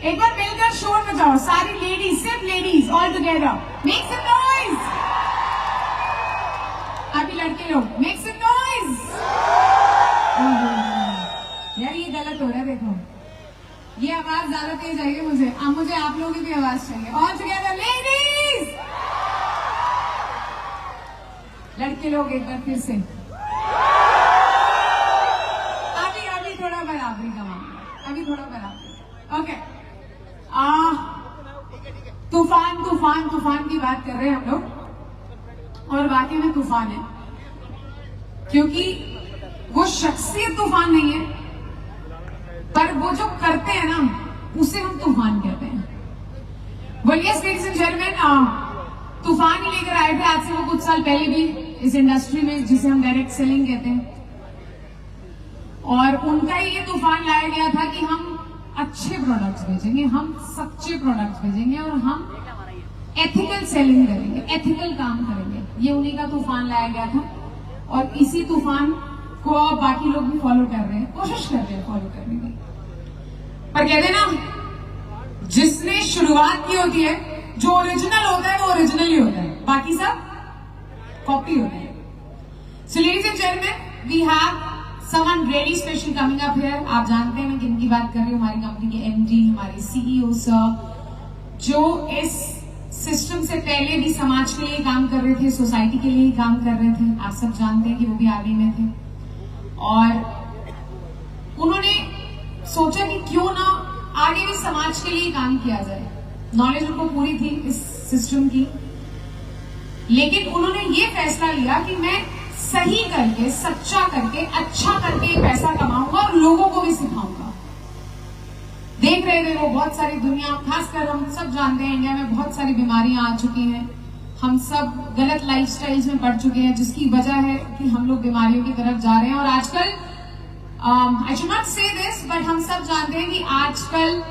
एक बार मिलकर शोर मचाओ सारी लेडीज, सिर्फ ladies, all together, make some noise. अभी लड़के लोग, मेक सम नॉइज। यार ये गलत हो रहा है, देखो ये आवाज ज्यादा तेज आएगी मुझे। अब मुझे आप लोगों की भी आवाज चाहिए, ऑल टुगेदर लेडीज। लड़के लोग एक बार फिर से, अभी थोड़ा बराबरी का मामला, अभी थोड़ा बराबरी। ओके, तूफान तूफान तूफान की बात कर रहे हैं हम लोग, और वाकई में तूफान है, क्योंकि वो शख्सियत तूफान नहीं है, पर वो जो करते हैं ना उसे हम तूफान कहते हैं। बोलिए लेडीज एंड जेंटलमैन, तूफान ही लेकर आए थे आज से वो कुछ साल पहले भी इस इंडस्ट्री में, जिसे हम डायरेक्ट सेलिंग कहते हैं, और उनका ही ये तूफान लाया गया था कि हम अच्छे प्रोडक्ट्स बेचेंगे, हम सच्चे प्रोडक्ट्स बेचेंगे, और हम एथिकल सेलिंग करेंगे, एथिकल काम करेंगे। ये उन्हीं का तूफान लाया गया था, और इसी तूफान को अब बाकी लोग भी फॉलो कर रहे हैं, कोशिश कर रहे हैं फॉलो करने की। पर कहते हैं ना, जिसने शुरुआत की होती है, जो ओरिजिनल होता है वो ओरिजिनल ही होता है, बाकी सब कॉपी होते हैं। So ladies and gentleman, we have someone really special coming up here. आप जानते हैं मैं किनकी बात कर रही हूँ, हमारी कंपनी के एमडी, हमारे सीईओ सर, जो इस सिस्टम से पहले भी समाज के लिए काम कर रहे थे, सोसाइटी के लिए ही काम कर रहे थे। आप सब जानते हैं कि वो भी आर्मी में थे, और उन्होंने सोचा कि क्यों ना आगे भी समाज के लिए काम किया जाए। नॉलेज उनको पूरी थी इस सिस्टम की, लेकिन उन्होंने ये फैसला लिया कि मैं सही करके, सच्चा करके, अच्छा करके पैसा कमाऊंगा और लोगों को भी सिखाऊंगा। देख रहे थे वो बहुत सारी दुनिया, खासकर हम सब जानते हैं इंडिया में बहुत सारी बीमारियां आ चुकी हैं, हम सब गलत लाइफस्टाइल्स में पड़ चुके हैं, जिसकी वजह है कि हम लोग बीमारियों की तरफ जा रहे हैं। और आजकल आई शुड नॉट से दिस, बट हम सब जानते हैं कि आजकल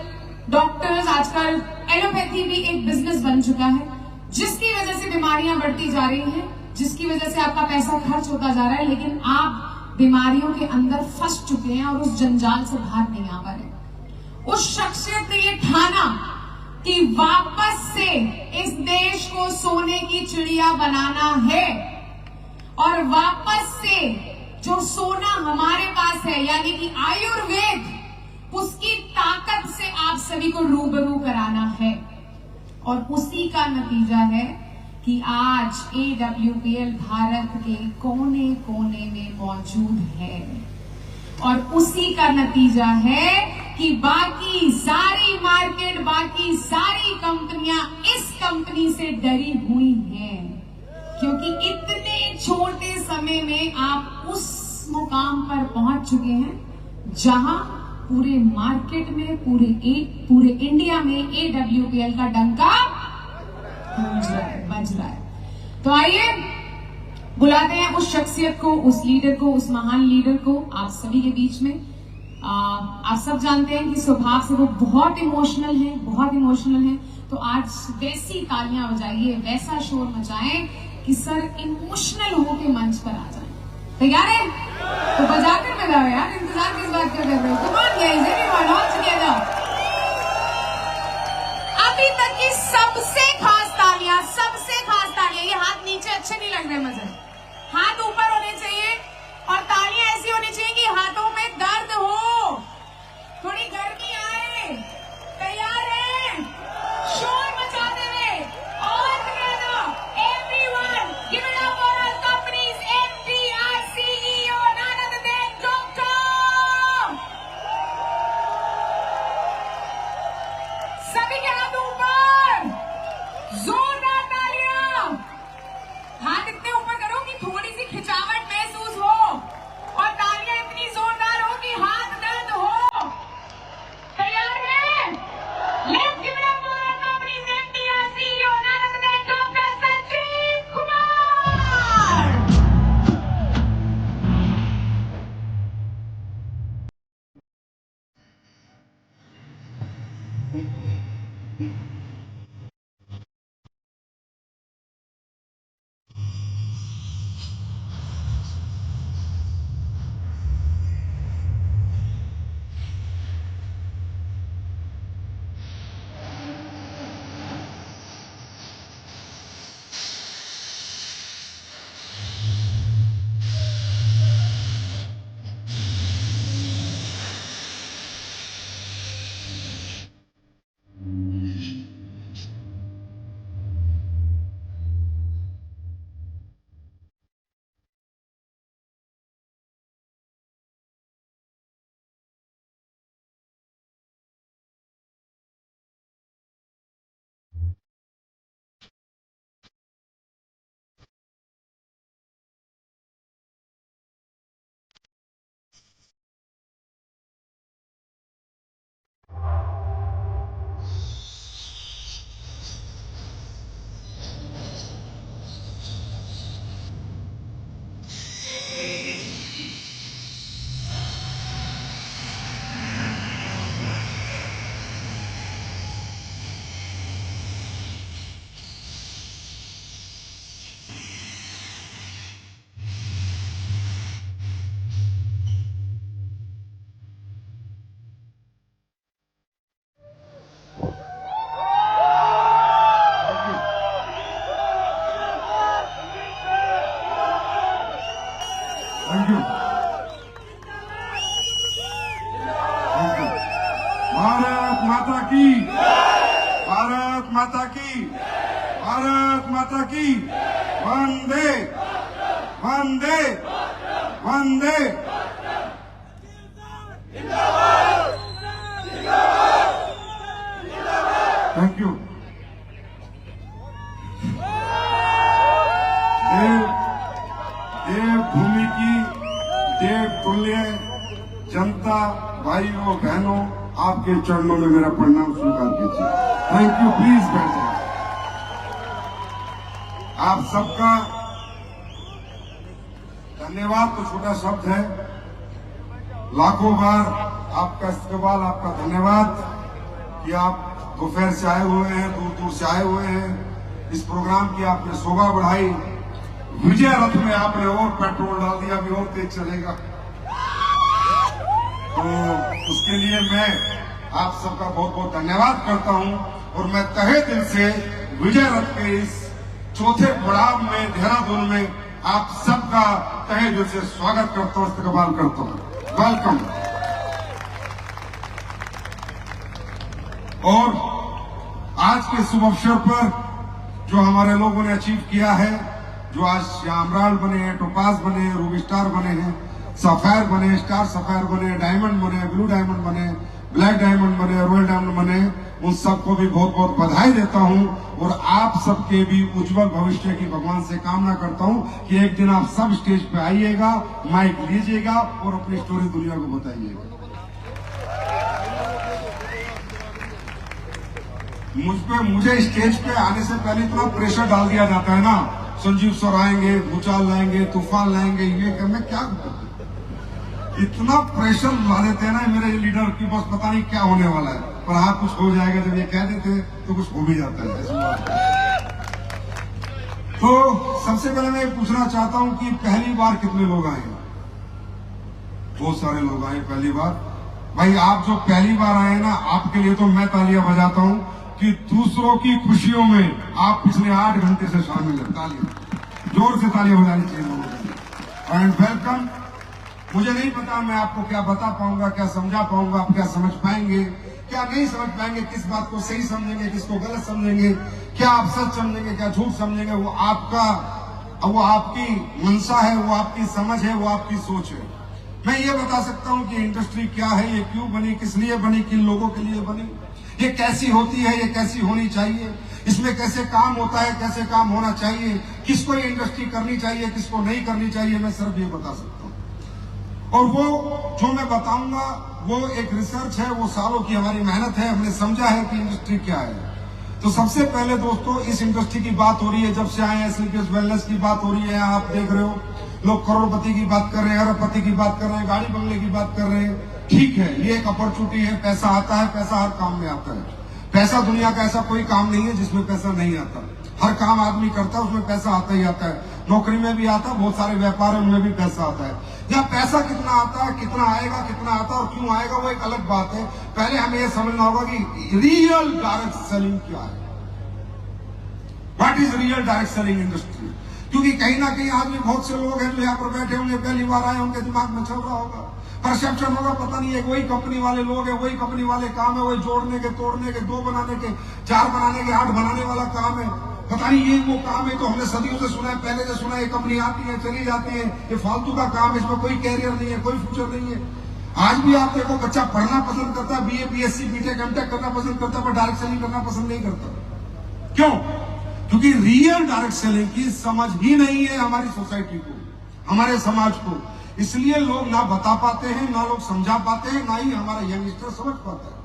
डॉक्टर्स, आजकल एलोपैथी भी एक बिजनेस बन चुका है, जिसकी वजह से बीमारियां बढ़ती जा रही हैं, जिसकी वजह से आपका पैसा खर्च होता जा रहा है, लेकिन आप बीमारियों के अंदर फंस चुके हैं और उस जंजाल से बाहर नहीं आ पा रहे। उस शख्सियत ने ये ठाना कि वापस से इस देश को सोने की चिड़िया बनाना है, और वापस से जो सोना हमारे पास है, यानी कि आयुर्वेद, उसकी ताकत से आप सभी को रूबरू कराना है। और उसी का नतीजा है कि आज AWPL भारत के कोने कोने में मौजूद है, और उसी का नतीजा है कि बाकी सारी मार्केट, बाकी सारी कंपनियां इस कंपनी से डरी हुई हैं, क्योंकि इतने छोटे समय में आप उस मुकाम पर पहुंच चुके हैं जहां पूरे मार्केट में, पूरे इंडिया में AWPL का डंका बज रहा है। तो आइए बुलाते हैं उस शख्सियत को, उस लीडर को, उस महान लीडर को आप सभी के बीच में। आप सब जानते हैं कि स्वभाव से वो बहुत इमोशनल हैं, बहुत इमोशनल हैं। तो आज वैसी तालियां बजाइए, वैसा शोर मचाएं कि सर इमोशनल होके मंच पर आ जाएं। तैयार है? तो बजाकर बजाओ यार, इंतजार किस बात का कर रहे हो? Come on guys, everyone all together. अभी तक की सबसे खास तालियां, सबसे खास तालियां। ये हाथ नीचे अच्छे नहीं लग रहे मुझे, हाथ ऊपर होने चाहिए, और तालियां ऐसी होनी चाहिए कि हाथों में दर्द हो, थोड़ी गर्मी आए। तैयार है? शोर मचाते हुए all together everyone, give it up for our company's MD और CEO, none other than doctor. सभी के हाथ ऊपर, जोरदार तालियां। हाथ इतने ऊपर करो कि थोड़ी सी खिंचावट महसूस हो। की, भारत माता की, वंदे वंदे वंदे। Thank you. देवभूमि की देवतुल्य जनता, भाइयों बहनों, आपके चरणों में मेरा प्रणाम स्वीकार कीजिए। Thank you. प्लीज बैठ जाइए। आप सबका धन्यवाद तो छोटा शब्द है, लाखों बार आपका इस्तेमाल, आपका धन्यवाद कि आप दोपहर से आए हुए हैं, दूर दूर से आए हुए हैं। इस प्रोग्राम की आपने शोभा बढ़ाई। विजय रथ में आपने और पेट्रोल डाल दिया, अभी और तेज चलेगा। तो उसके लिए मैं आप सबका बहुत बहुत धन्यवाद करता हूं और मैं तहे दिल से विजय रथ के इस चौथे पड़ाव में देहरादून में आप सबका तहे दिल से स्वागत करता हूं, इस्तकबाल करता हूं। वेलकम। और आज के शुभ अवसर पर जो हमारे लोगों ने अचीव किया है, जो आज श्यामराल बने हैं, टोपाज बने हैं, रूबी स्टार बने हैं, सफायर बने, स्टार सफायर बने, डायमंड बने, ब्लू डायमंड बने, ब्लैक डायमंड बने, रॉयल डायमंड बने, उन सबको भी बहुत बहुत बधाई देता हूं और आप सबके भी उज्जवल भविष्य की भगवान से कामना करता हूं कि एक दिन आप सब स्टेज पे आइएगा, माइक लीजिएगा और अपनी स्टोरी दुनिया को बताइएगा। मुझे स्टेज पे आने से पहले इतना प्रेशर डाल दिया जाता है ना, संजीव सर आएंगे, भूचाल लाएंगे, तूफान लाएंगे, ये मैं क्या इतना प्रेशर ला देते हैं ना मेरे लीडर की, बस पता नहीं क्या होने वाला है, पर हाँ कुछ हो जाएगा। जब ये कह देते तो कुछ हो भी जाता है। तो सबसे पहले मैं पूछना चाहता हूं कि पहली बार कितने लोग आए? बहुत सारे लोग आए पहली बार। भाई आप जो पहली बार आए ना, आपके लिए तो मैं तालियां बजाता हूं कि दूसरों की खुशियों में आप पिछले 8 घंटे से शामिल हैं। तालियां, जोर से तालियां बजानी चाहिए लोगों को। And welcome. मुझे नहीं पता मैं आपको क्या बता पाऊंगा, क्या समझा पाऊंगा, आप क्या समझ पाएंगे, क्या नहीं समझ पाएंगे, किस बात को सही समझेंगे, किसको गलत समझेंगे, क्या आप सच समझेंगे, क्या झूठ समझेंगे, वो आपकी मंशा है, वो आपकी समझ है, वो आपकी सोच है। मैं ये बता सकता हूं कि इंडस्ट्री क्या है, ये क्यों बनी, किस लिए बनी, किन लोगों के लिए बनी, ये कैसी होती है, ये कैसी होनी चाहिए, इसमें कैसे काम होता है, कैसे काम होना चाहिए, किसको ये इंडस्ट्री करनी चाहिए, किसको नहीं करनी चाहिए, मैं सिर्फ ये बता सकता हूँ। और वो जो मैं बताऊंगा वो एक रिसर्च है, वो सालों की हमारी मेहनत है, हमने समझा है कि इंडस्ट्री क्या है। तो सबसे पहले दोस्तों, इस इंडस्ट्री की बात हो रही है, जब से आए हैं स्लीपर्स वेलनेस की बात हो रही है। आप देख रहे हो लोग करोड़पति की बात कर रहे हैं, अरबपति की बात कर रहे हैं, गाड़ी बंगले की बात कर रहे हैं। ठीक है, ये एक अपॉर्चुनिटी है, पैसा आता है, पैसा हर काम में आता है। पैसा दुनिया का ऐसा कोई काम नहीं है जिसमें पैसा नहीं आता। हर काम आदमी करता है, उसमें पैसा आता ही आता है। नौकरी में भी आता है, बहुत सारे व्यापार है उनमें भी पैसा आता है। यहाँ पैसा कितना आता है, कितना आएगा, कितना आता है और क्यों आएगा, वो एक अलग बात है। पहले हमें यह समझना होगा कि रियल डायरेक्ट सेलिंग क्या है। What is real direct selling industry? क्योंकि कहीं ना कहीं आदमी, बहुत से लोग हैं जो यहाँ पर बैठे होंगे, पहली बार आए, उनके दिमाग में चल रहा होगा, परसेप्शन होगा, पता नहीं है वही कंपनी वाले लोग हैं, वही कंपनी वाले काम है, वही जोड़ने के, तोड़ने के, 2 बनाने के, 4 बनाने के, 8 बनाने वाला काम है। पता नहीं ये वो काम है तो हमने सदियों से सुना है, पहले से सुना है, ये कंपनी आती है, चली जाती है, ये फालतू का काम है, इसमें कोई कैरियर नहीं है, कोई फ्यूचर नहीं है। आज भी आप देखो, बच्चा पढ़ना पसंद करता है, बीए, बीएससी, बीटेक, एमटेक करना पसंद करता है, पर डायरेक्ट सेलिंग करना पसंद नहीं करता। क्यों? क्योंकि रियल डायरेक्ट सेलिंग की समझ ही नहीं है हमारी सोसाइटी को, हमारे समाज को। इसलिए लोग ना बता पाते हैं, ना लोग समझा पाते हैं, ना ही हमारा यंगस्टर समझ पाता है।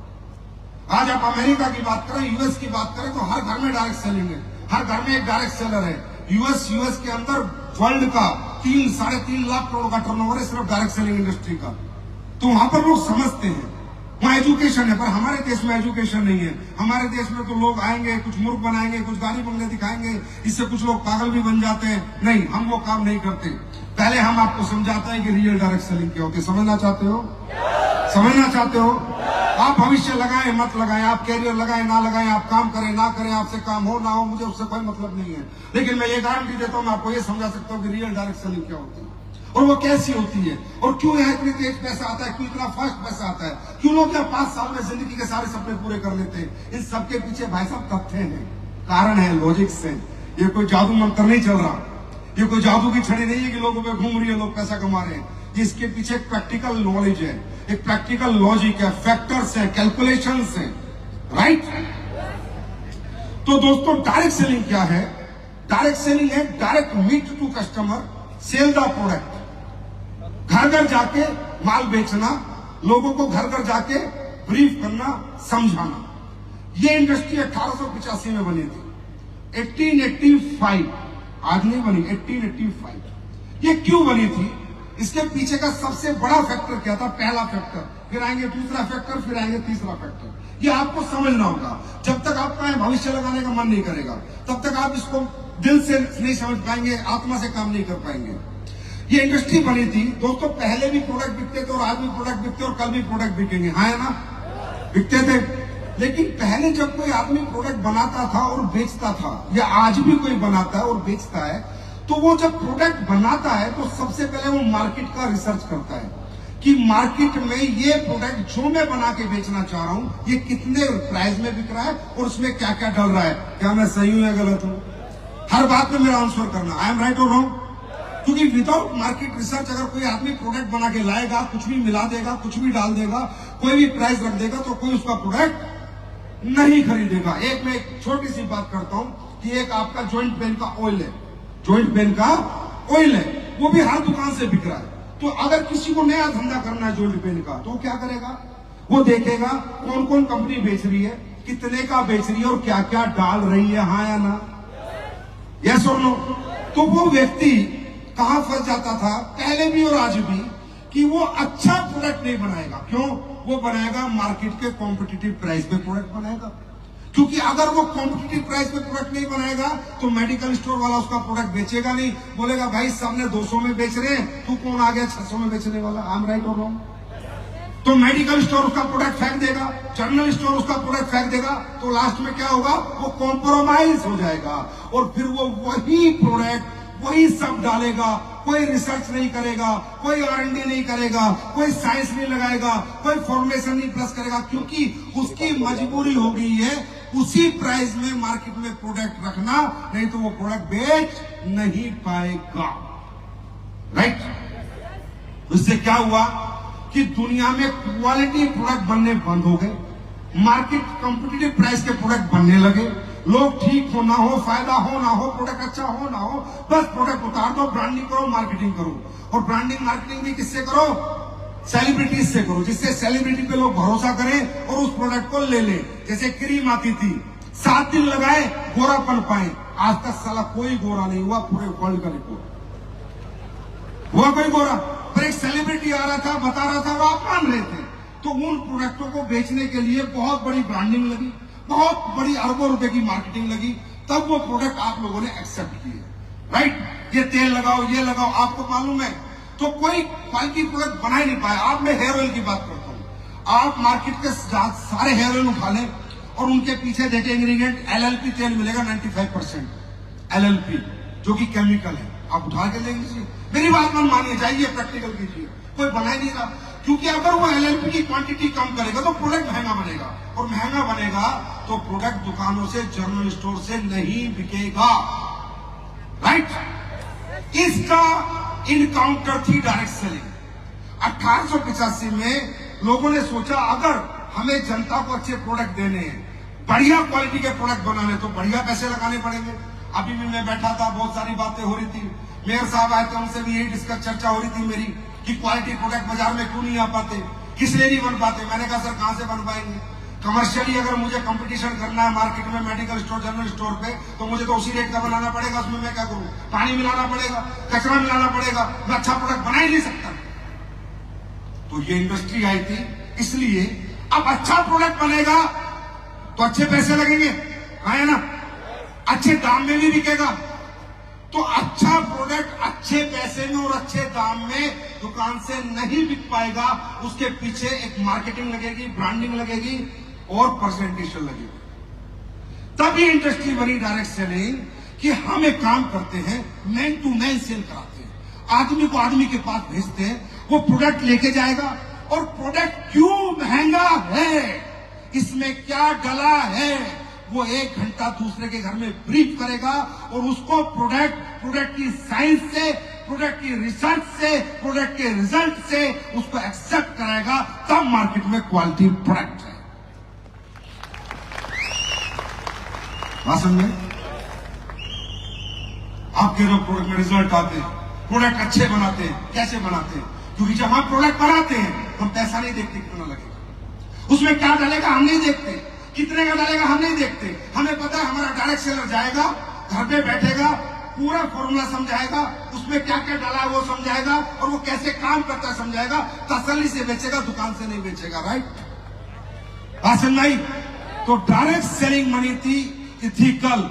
आज आप अमेरिका की बात करें, यूएस की बात करें, तो हर घर में डायरेक्ट सेलिंग है, हर घर में एक डायरेक्ट सेलर है। यूएस के अंदर वर्ल्ड का 3-3.5 लाख करोड़ का टर्नओवर है सिर्फ डायरेक्ट सेलिंग इंडस्ट्री का। तो वहां पर लोग समझते हैं, वहां एजुकेशन है, पर हमारे देश में एजुकेशन नहीं है। हमारे देश में तो लोग आएंगे, कुछ मूर्ख बनाएंगे, कुछ गाड़ी बंगले दिखाएंगे, इससे कुछ लोग पागल भी बन जाते हैं। नहीं, हम वो काम नहीं करते। पहले हम आपको समझाते हैं कि रियल डायरेक्ट सेलिंग क्या होती है। समझना चाहते हो? समझना चाहते हो? आप भविष्य लगाएं, मत लगाएं, आप कैरियर लगाएं, ना लगाएं, आप काम करें, ना करें, आपसे काम हो ना हो, मुझे उससे कोई मतलब नहीं है। लेकिन मैं ये गारंटी देता हूं, मैं आपको ये समझा सकता हूं कि रियल डायरेक्ट सेलिंग क्या होती है और वो कैसी होती है, और क्यों यहाँ इतनी तेज पैसा आता है, क्यों इतना फास्ट पैसा आता है, क्यों लोग यहाँ 5 साल में जिंदगी के सारे सपने पूरे कर लेते हैं। इन सबके पीछे भाई साहब तथ्य हैं। कारण है, लॉजिक्स है। ये कोई जादू मंत्र नहीं चल रहा, ये कोई जादू की छड़ी नहीं है कि लोगों पे घूम रही है, लोग पैसा कमा रहे हैं। इसके पीछे एक प्रैक्टिकल नॉलेज है, एक प्रैक्टिकल लॉजिक है, फैक्टर्स है, कैलकुलेशंस है, राइट। तो दोस्तों डायरेक्ट सेलिंग क्या है? डायरेक्ट सेलिंग है direct meet to customer, sell the product. घर घर जाके माल बेचना, लोगों को घर घर जाके ब्रीफ करना, समझाना। ये इंडस्ट्री 1885 में बनी थी, 1885, आज नहीं बनी, 1885। ये क्यों बनी थी? इसके पीछे का सबसे बड़ा फैक्टर क्या था? पहला फैक्टर, फिर आएंगे दूसरा फैक्टर, फिर आएंगे तीसरा फैक्टर। ये आपको समझना होगा। जब तक आपका भविष्य लगाने का मन नहीं करेगा, तब तक आप इसको दिल से नहीं समझ पाएंगे, आत्मा से काम नहीं कर पाएंगे। ये इंडस्ट्री बनी थी दोस्तों, पहले भी प्रोडक्ट बिकते थे और आज भी प्रोडक्ट बिकते और कल भी प्रोडक्ट बिकेंगे, हाँ है ना, बिकते थे। लेकिन पहले जब कोई आदमी प्रोडक्ट बनाता था और बेचता था, या आज भी कोई बनाता है और बेचता है, तो वो जब प्रोडक्ट बनाता है तो सबसे पहले वो मार्केट का रिसर्च करता है कि मार्केट में ये प्रोडक्ट जो मैं बना के बेचना चाह रहा हूं, ये कितने प्राइस में बिक रहा है और उसमें क्या क्या डल रहा है, क्या मैं सही हूं या गलत हूं। हर बात में मेरा आंसर करना, आई एम राइट और रॉन्ग। क्योंकि विदाउट मार्केट रिसर्च अगर कोई आदमी प्रोडक्ट बना के लाएगा, कुछ भी मिला देगा, कुछ भी डाल देगा, कोई भी प्राइस रख देगा, तो कोई उसका प्रोडक्ट नहीं खरीदेगा। एक मैं एक छोटी सी बात करता हूं कि एक आपका जॉइंट पेन का ऑयल है, जॉइंट पेन का ऑयल है, वो भी हर दुकान से बिक रहा है। तो अगर किसी को नया धंधा करना है जॉइंट पेन का, तो वो क्या करेगा? वो देखेगा कौन कौन कंपनी बेच रही है, कितने का बेच रही है और क्या क्या डाल रही है, हाँ या ना, यस और नो। तो वो व्यक्ति कहां फंस जाता था पहले भी और आज भी, कि वो अच्छा प्रोडक्ट नहीं बनाएगा। क्यों? वो बनाएगा मार्केट के कॉम्पिटिटिव प्राइस पे प्रोडक्ट बनाएगा। क्योंकि अगर वो कॉम्पिटिटिव प्राइस पे प्रोडक्ट नहीं बनाएगा तो मेडिकल स्टोर वाला उसका प्रोडक्ट बेचेगा नहीं, बोलेगा भाई सबने 200 में बेच रहे हैं, तू कौन आ गया 600 में बेचने वाला, आई एम राइट और रॉन्ग। तो मेडिकल स्टोर उसका प्रोडक्ट फेंक देगा, जनरल स्टोर उसका प्रोडक्ट फेंक देगा, तो लास्ट में क्या होगा? वो कॉम्प्रोमाइज हो जाएगा और फिर वो वही प्रोडक्ट वही सब डालेगा, कोई रिसर्च नहीं करेगा, कोई R&D नहीं करेगा, कोई साइंस नहीं लगाएगा, कोई फॉर्मुलेशन नहीं प्लस करेगा, क्योंकि उसकी मजबूरी हो गई है उसी प्राइस में मार्केट में प्रोडक्ट रखना, नहीं तो वो प्रोडक्ट बेच नहीं पाएगा, राइट। इससे क्या हुआ कि दुनिया में क्वालिटी प्रोडक्ट बनने बंद हो गए, मार्केट कॉम्पिटिटिव प्राइस के प्रोडक्ट बनने लगे। लोग ठीक हो ना हो, फायदा हो ना हो, प्रोडक्ट अच्छा हो ना हो, बस प्रोडक्ट उतार दो, ब्रांडिंग करो, मार्केटिंग करो। और ब्रांडिंग मार्केटिंग भी किससे करो? सेलिब्रिटीज से करो, जिससे सेलिब्रिटी पे लोग भरोसा करें और उस प्रोडक्ट को ले ले। जैसे क्रीम आती थी, 7 दिन लगाए गोरापन पाए, आज तक साला कोई गोरा नहीं हुआ, पूरे वर्ल्ड का रिकॉर्ड हुआ कोई गोरा। पर एक सेलिब्रिटी आ रहा था, बता रहा था, वो आप मान रहे थे। तो उन प्रोडक्टों को बेचने के लिए बहुत बड़ी ब्रांडिंग लगी, बहुत बड़ी अरबों रुपए की मार्केटिंग लगी, तब वो प्रोडक्ट आप लोगों ने एक्सेप्ट किए, राइट। ये तेल लगाओ, ये लगाओ, आपको मालूम है तो कोई क्वालिटी प्रोडक्ट बना ही नहीं पाया। आप मैं हेयर ऑयल की बात करता हूं, आप मार्केट के सारे हेयर ऑयल उठा लें और उनके पीछे देखे इंग्रेडिएंट LLP तेल मिलेगा 95% LLP, जो कि केमिकल है। आप उठा के ले लीजिए, मेरी बात मन मानिए, जाइए प्रैक्टिकल कीजिए, कोई बना ही नहीं रहा। क्योंकि अगर वो LLP की क्वांटिटी कम करेगा तो प्रोडक्ट महंगा बनेगा, और महंगा बनेगा तो प्रोडक्ट दुकानों से, जनरल स्टोर से नहीं बिकेगा, राइट। इसका इनकाउंटर थी डायरेक्ट सेलिंग। 1885 में लोगों ने सोचा अगर हमें जनता को अच्छे प्रोडक्ट देने हैं, बढ़िया क्वालिटी के प्रोडक्ट बनाने, तो बढ़िया पैसे लगाने पड़ेंगे। अभी भी मैं बैठा था, बहुत सारी बातें हो रही थी, मेयर साहब आए थे, उनसे भी यही डिस्कस चर्चा हो रही थी मेरी कि क्वालिटी प्रोडक्ट बाजार में क्यों नहीं आ पाते, किस लिए नहीं बन पाते। मैंने कहा सर कहां से बन पाएंगे? कमर्शियली अगर मुझे कंपटीशन करना है मार्केट में, मेडिकल स्टोर, जनरल स्टोर पे, तो मुझे तो उसी रेट का बनाना पड़ेगा। उसमें मैं क्या करूं? पानी मिलाना पड़ेगा, कचरा मिलाना पड़ेगा, मैं अच्छा प्रोडक्ट बना ही नहीं सकता। तो ये इंडस्ट्री आई थी, इसलिए अब अच्छा प्रोडक्ट बनेगा तो अच्छे पैसे लगेंगे, है ना, अच्छे दाम में भी बिकेगा। तो अच्छा प्रोडक्ट अच्छे पैसे में और अच्छे दाम में दुकान से नहीं बिक पाएगा, उसके पीछे एक मार्केटिंग लगेगी, ब्रांडिंग लगेगी और प्रेजेंटेशन लगेगी। तभी इंडस्ट्री बनी डायरेक्ट सेलिंग कि हम एक काम करते हैं, मैन टू मैन सेल कराते हैं, आदमी को आदमी के पास भेजते हैं, वो प्रोडक्ट लेके जाएगा। और प्रोडक्ट क्यों महंगा है, इसमें क्या डला है, वो 1 घंटा दूसरे के घर में ब्रीफ करेगा और उसको प्रोडक्ट की साइंस से, प्रोडक्ट की रिसर्च से, प्रोडक्ट के रिजल्ट से उसको एक्सेप्ट कराएगा, तब मार्केट में क्वालिटी प्रोडक्ट है। बात समझे? आपके जो प्रोडक्ट में रिजल्ट आते हैं, प्रोडक्ट अच्छे बनाते हैं, कैसे बनाते हैं? क्योंकि जब हम प्रोडक्ट बनाते हैं हम पैसा नहीं देखते कितना लगेगा, उसमें क्या डालेगा हम नहीं देखते, कितने का डालेगा हम नहीं देखते। हमें पता है हमारा डायरेक्ट सेलर जाएगा, घर पे बैठेगा, पूरा फॉर्मूला समझाएगा, उसमें क्या क्या डाला है वो समझाएगा और वो कैसे काम करता है समझाएगा, तसल्ली से बेचेगा, दुकान से नहीं बेचेगा। राइट? बात समझ आई? तो डायरेक्ट सेलिंग मनी थी ethical,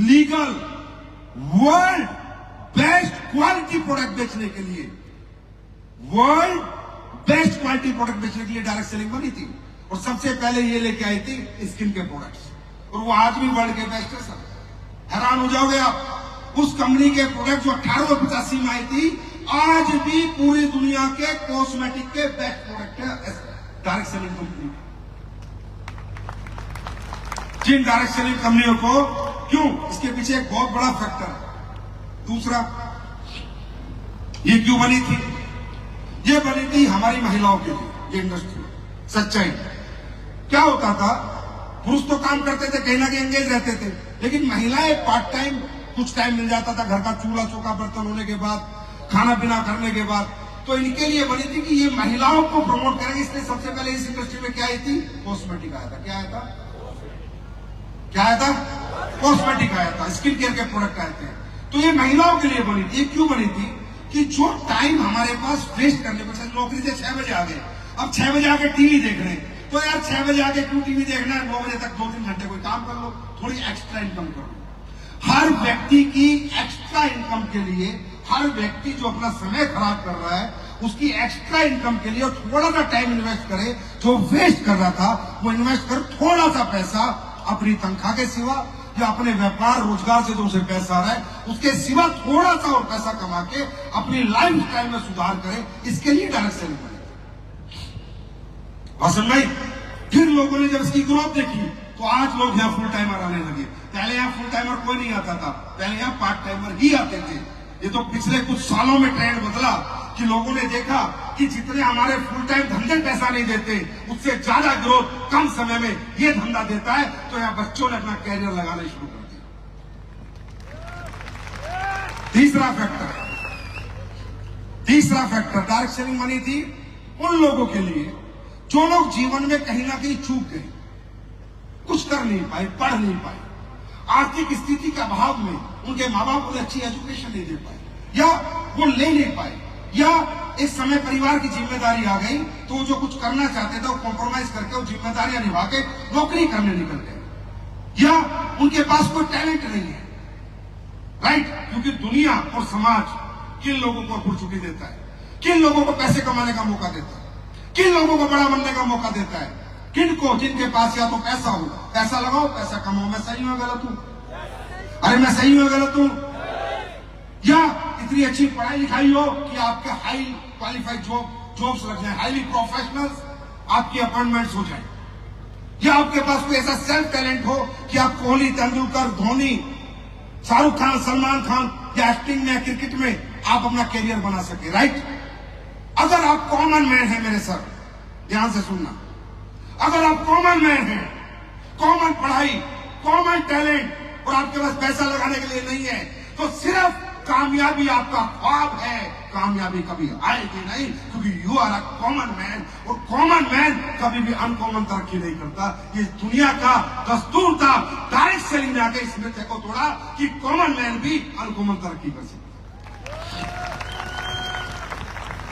legal, world best quality product बेचने के लिए, वर्ल्ड बेस्ट क्वालिटी प्रोडक्ट बेचने के लिए डायरेक्ट सेलिंग बनी थी। और सबसे पहले ये लेके आई थी स्किन के प्रोडक्ट्स, और वो आज भी वर्ल्ड के बेस्ट है। सर हैरान हो जाओगे आप, उस कंपनी के प्रोडक्ट जो 1885 में आई थी, आज भी पूरी दुनिया के कॉस्मेटिक के बेस्ट प्रोडक्ट है डायरेक्ट सेलिंग कंपनी। जिन डायरेक्ट सेलिंग कंपनियों को, क्यों? इसके पीछे एक बहुत बड़ा फैक्टर है। दूसरा, ये क्यों बनी थी? ये बनी थी हमारी महिलाओं के लिए, ये इंडस्ट्री। सच्चाई क्या होता था, पुरुष तो काम करते थे, कहीं ना कहीं एंगेज रहते थे, लेकिन महिलाएं पार्ट टाइम, कुछ टाइम मिल जाता था घर का चूल्हा चौका बर्तन होने के बाद, खाना पीना करने के बाद, तो इनके लिए बनी थी कि ये महिलाओं को प्रमोट करेंगे। इसलिए सबसे पहले इस इंडस्ट्री में क्या आई थी? कॉस्मेटिक आया था। क्या आया था? क्या आया था? कॉस्मेटिक आया था, स्किन केयर के प्रोडक्ट आए थे। तो ये महिलाओं के लिए बनी थी। क्यों बनी थी? कि जो टाइम हमारे पास वेस्ट करने पर, नौकरी से 6 बजे आ गए, अब 6 बजे आके टीवी देख रहे हैं, तो यार 6 बजे आके क्यों टीवी देखना है, 9 बजे तक 2-3 घंटे कोई काम कर लो, थोड़ी एक्स्ट्रा इनकम करो। हर व्यक्ति की एक्स्ट्रा इनकम के लिए, हर व्यक्ति जो अपना समय खराब कर रहा है, उसकी एक्स्ट्रा इनकम के लिए थोड़ा सा टाइम इन्वेस्ट करे, जो वेस्ट कर रहा था वो इन्वेस्ट कर, थोड़ा सा पैसा अपनी तनख्वाह के सिवा या अपने व्यापार रोजगार से जो उसे पैसा आ रहा है उसके सिवा थोड़ा सा और पैसा कमा के अपनी लाइफ स्टाइल में सुधार करे, इसके लिए डायरेक्ट सेलिंग बनी। भाई फिर लोगों ने जब इसकी ग्रोथ देखी तो आज लोग यहाँ फुल टाइमर आने लगे। पहले यहाँ फुल टाइमर कोई नहीं आता था, पहले यहाँ पार्ट टाइमर ही आते थे। ये तो पिछले कुछ सालों में ट्रेंड बदला कि लोगों ने देखा कि जितने हमारे फुल टाइम धंधे पैसा नहीं देते, उससे ज्यादा ग्रोथ कम समय में ये धंधा देता है। तो यहाँ बच्चों ने अपना कैरियर लगाना शुरू कर दिया। तीसरा फैक्टर डायरेक्ट सेलिंग मनी थी उन लोगों के लिए जो लोग जीवन में कहीं ना कहीं चूक गए, कुछ कर नहीं पाए, पढ़ नहीं पाए, आर्थिक स्थिति के अभाव में उनके माँ बाप को अच्छी एजुकेशन नहीं दे पाए, या वो ले नहीं पाए, या एक समय परिवार की जिम्मेदारी आ गई तो वो जो कुछ करना चाहते थे वो कॉम्प्रोमाइज करके वो जिम्मेदारियां निभा के नौकरी करने निकल गए, या उनके पास कोई टैलेंट नहीं है। राइट? क्योंकि दुनिया और समाज किन लोगों को अपॉर्चुनिटी देता है, किन लोगों को पैसे कमाने का मौका देता है, किन लोगों को बड़ा बनने का मौका देता है? किन को? जिनके पास या तो पैसा हो, पैसा लगाओ, पैसा कमाओ। मैं सही हूं गलत हूं? अरे मैं सही हूं गलत हूं? या इतनी अच्छी पढ़ाई लिखाई हो कि आपके हाई क्वालिफाइड जॉब्स लग जाए, हाईली प्रोफेशनल्स आपकी अपॉइंटमेंट्स हो जाए, या आपके पास कोई ऐसा सेल्फ टैलेंट हो कि आप कोहली, तेंदुलकर, धोनी, शाहरुख खान, सलमान खान या एक्टिंग में, क्रिकेट में आप अपना कैरियर बना सके। राइट? अगर आप कॉमन मैन हैं, मेरे सर ध्यान से सुनना, अगर आप कॉमन मैन हैं, कॉमन पढ़ाई, कॉमन टैलेंट और आपके पास पैसा लगाने के लिए नहीं है, तो सिर्फ कामयाबी आपका ख्वाब है, कामयाबी कभी आएगी नहीं, क्योंकि you are a common man, और कॉमन मैन कभी भी अनकॉमन तरक्की नहीं करता। ये दुनिया का दस्तूर था। डायरेक्ट सेलिंग ने आके इस मिथ्या को तोड़ा कि कॉमन मैन भी अनकॉमन तरक्की कर सकता है,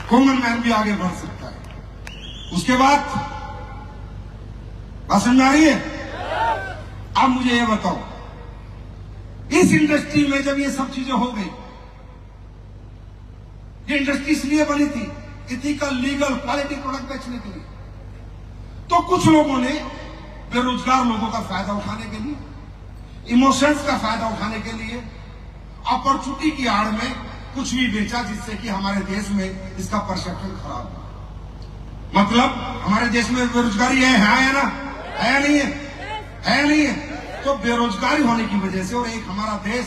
कॉमन मैन भी आगे बढ़ सकता है। उसके बाद बात समझ आ रही है? अब मुझे ये बताओ, इस इंडस्ट्री में जब ये सब चीजें हो गई, ये इंडस्ट्री इसलिए बनी थी इथिकल, लीगल, क्वालिटी प्रोडक्ट बेचने के लिए। तो कुछ लोगों ने बेरोजगार लोगों का फायदा उठाने के लिए, इमोशंस का फायदा उठाने के लिए, अपॉर्चुनिटी की आड़ में कुछ भी बेचा, जिससे कि हमारे देश में इसका परसेप्शन खराब हो। मतलब हमारे देश में बेरोजगारी है या ना? है या नहीं है? है नहीं है। तो बेरोजगारी होने की वजह से, और एक हमारा देश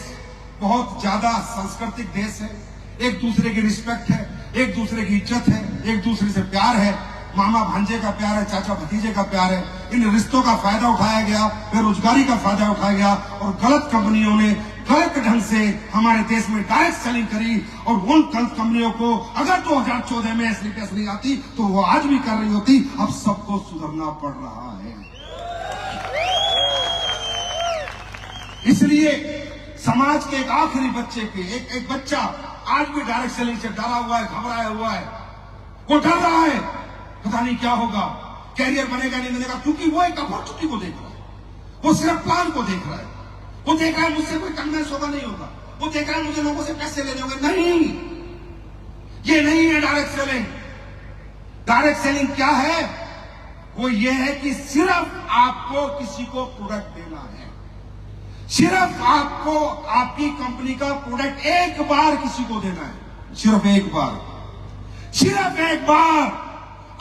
बहुत ज्यादा सांस्कृतिक देश है, एक दूसरे की रिस्पेक्ट है, एक दूसरे की इज्जत है, एक दूसरे से प्यार है, मामा भांजे का प्यार है, चाचा भतीजे का प्यार है। इन रिश्तों का फायदा उठाया गया, बेरोजगारी का फायदा उठाया गया, और गलत कंपनियों ने गलत ढंग से हमारे देश में डायरेक्ट सेलिंग करी। और उन गलत कंपनियों को अगर 2014 में SLPS नहीं आती तो वो आज भी कर रही होती। अब सबको सुधरना पड़ रहा है। इसलिए समाज के एक आखिरी बच्चे के, एक बच्चा आज भी डायरेक्ट सेलिंग से डरा हुआ है, घबराया हुआ है, वो डर रहा है, पता नहीं क्या होगा, कैरियर बनेगा नहीं बनेगा, क्योंकि वो एक अपॉर्चुनिटी को देख रहा है, वो सिर्फ प्लान को देख रहा है, वो देख रहा है मुझसे कोई कन्वेंस होगा नहीं होगा, वो देख रहा है मुझे लोगों से पैसे लेने होंगे। नहीं, ये नहीं है डायरेक्ट सेलिंग। डायरेक्ट सेलिंग क्या है? वो ये है कि सिर्फ आपको किसी को प्रोडक्ट देना है, सिर्फ आपको आपकी कंपनी का प्रोडक्ट एक बार किसी को देना है, सिर्फ एक बार, सिर्फ एक बार।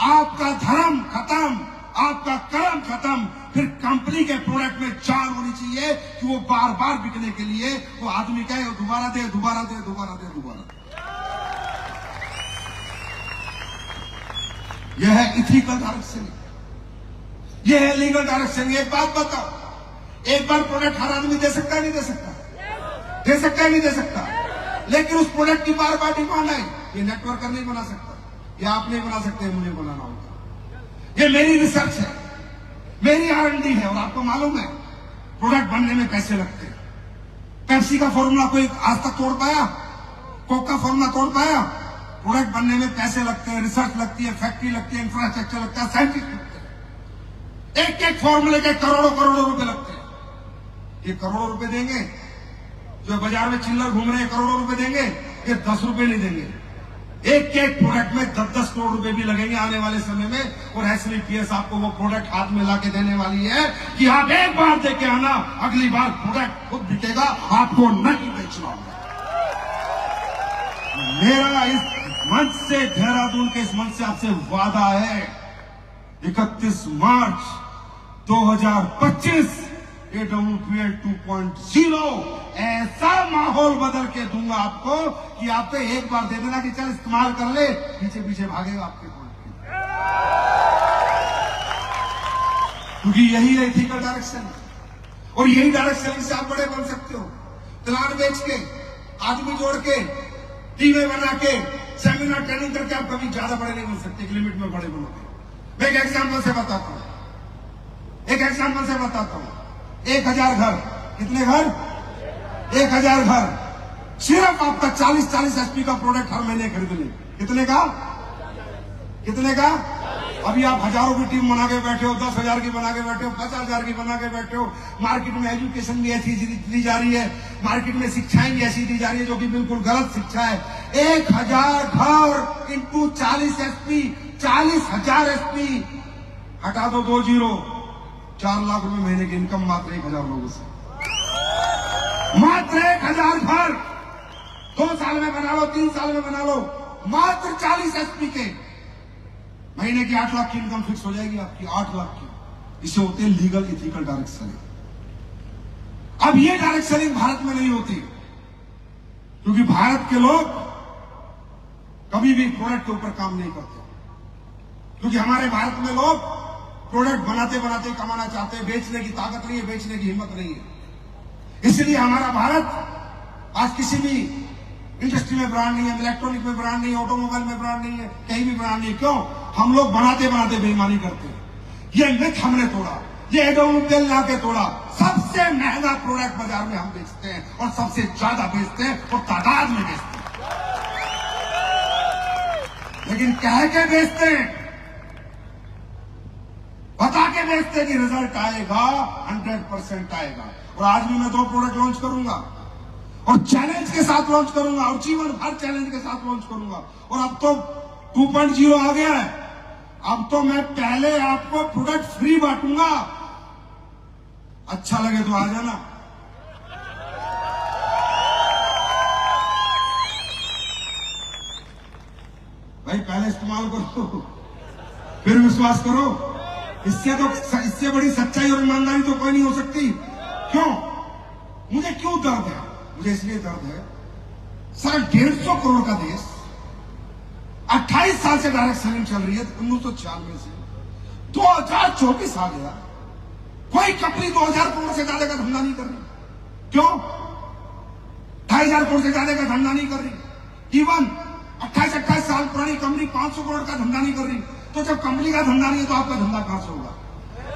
आपका धर्म खत्म, आपका कर्म खत्म, फिर कंपनी के प्रोडक्ट में जान होनी चाहिए कि वो बार बार बिकने के लिए वो आदमी कहे दोबारा दे, दोबारा दे, दोबारा दे, दोबारा दे। यह है इथिकल डायरेक्ट सेलिंग, यह है लीगल डायरेक्ट सेलिंग। एक बात बताओ, एक बार प्रोडक्ट हर आदमी दे सकता है नहीं दे सकता? दे सकता है नहीं दे सकता? लेकिन उस प्रोडक्ट की बार बार डिमांड है। ये नेटवर्कर नहीं बना सकता, ये आप नहीं बना सकते, मुझे बनाना होगा। ये मेरी रिसर्च है, मेरी R&D है, और आपको मालूम है प्रोडक्ट बनने में पैसे लगते हैं। पेप्सी का फॉर्मूला कोई आज तक तोड़ पाया? कोक का फॉर्मूला तोड़ पाया? प्रोडक्ट बनने में पैसे लगते हैं, रिसर्च लगती है, फैक्ट्री लगती है, इंफ्रास्ट्रक्चर लगता है, साइंटिस्ट लगते हैं। एक एक फॉर्मूले के करोड़ों करोड़ों रुपए लगते हैं। ये करोड़ों रुपए देंगे, जो बाजार में चिल्लर घूम रहे हैं करोड़ों रुपए देंगे, ये 10 रुपए नहीं देंगे। एक एक प्रोडक्ट में 10-10 करोड़ रुपए भी लगेंगे आने वाले समय में। और SLPS आपको वो प्रोडक्ट हाथ में लाके देने वाली है कि आप एक बार देके आना, अगली बार प्रोडक्ट खुद बिकेगा, आपको नहीं बेचना होगा। मेरा इस मंच से, देहरादून के इस मंच से आपसे वादा है, 31 मार्च 2025 AWPL 2.0 ऐसा माहौल बदल के दूंगा आपको कि आप पे एक बार दे देना कि चल इस्तेमाल कर ले, पीछे पीछे भागेगा आपके प्रोडक्ट, क्योंकि यही है इथिकल डायरेक्शन। और यही डायरेक्ट सेलिंग से आप बड़े बन सकते हो। प्लान बेच के, आदमी जोड़ के, टीमें बना के, सेमिनार ट्रेनिंग करके आप कभी ज्यादा बड़े नहीं बन सकते, एक लिमिट में बड़े बनोगे। मैं एक एग्जाम्पल से बताता हूं, एक एग्जाम्पल से बताता हूं। 1000 घर, कितने घर? 1000 घर, सिर्फ आपका 40-40 HP का प्रोडक्ट हर महीने खरीद ले। कितने का? कितने का? अभी आप हजारों की टीम बना के बैठे हो, 10,000 की बना के बैठे हो, 50,000 की बना के बैठे हो। मार्केट में एजुकेशन भी ऐसी दी जा रही है, मार्केट में शिक्षाएं भी ऐसी दी जा रही है जो कि बिल्कुल गलत शिक्षा है। 1000 घर इंटू 40 HP, 40,000 HP, हटा दो 2 जीरो, 4 लाख रुपए महीने की इनकम मात्र 1000 लोगों से, मात्र 1000 घर। 2 साल में बना लो, 3 साल में बना लो, मात्र 40 HP के महीने की 8 लाख की इनकम फिक्स हो जाएगी आपकी, 8 लाख की। इसे होते हैं लीगल इथिकल डायरेक्ट सेलिंग। अब ये डायरेक्ट सेलिंग भारत में नहीं होती, क्योंकि भारत के लोग कभी भी प्रोडक्ट के ऊपर काम नहीं करते, क्योंकि हमारे भारत में लोग प्रोडक्ट बनाते बनाते कमाना चाहते हैं, बेचने की ताकत नहीं है, बेचने की हिम्मत नहीं है। इसलिए हमारा भारत आज किसी भी इंडस्ट्री में ब्रांड नहीं है, इलेक्ट्रॉनिक में ब्रांड नहीं है, ऑटोमोबाइल में ब्रांड नहीं है, कहीं भी ब्रांड नहीं है। क्यों? हम लोग बनाते बनाते बेईमानी करते हैं। ये मिथ हमने तोड़ा, ये AWPL ला के तोड़ा। सबसे महंगा प्रोडक्ट बाजार में हम बेचते हैं, और सबसे ज्यादा बेचते हैं, और तादाद में बेचते हैं। लेकिन कह के बेचते हैं, बता के बेचते हैं कि रिजल्ट आएगा, 100% आएगा। और आज भी मैं 2 प्रोडक्ट लॉन्च करूंगा, और चैलेंज के साथ लॉन्च करूंगा, और जीवन भर चैलेंज के साथ लॉन्च करूंगा। और अब तो 2.0 आ गया है, अब तो मैं पहले आपको प्रोडक्ट फ्री बांटूंगा। अच्छा लगे तो आ जाना। भाई पहले इस्तेमाल करो, फिर विश्वास करो। इससे बड़ी सच्चाई और ईमानदारी तो कोई नहीं हो सकती। क्यों? मुझे क्यों दर्द है? मुझे इसलिए दर्द है, सर 150 करोड़ का देश, 28 साल से डायरेक्ट सेलिंग चल रही है, 1996 से 2024 आ गया, कोई कंपनी 2000 करोड़ से ज्यादा का धंधा नहीं कर रही। क्यों? 2500 करोड़ से ज्यादा का धंधा नहीं कर रही। इवन 28 साल पुरानी कंपनी 500 करोड़ का धंधा नहीं कर रही। तो जब कंपनी का धंधा नहीं है तो आपका धंधा कहां से होगा?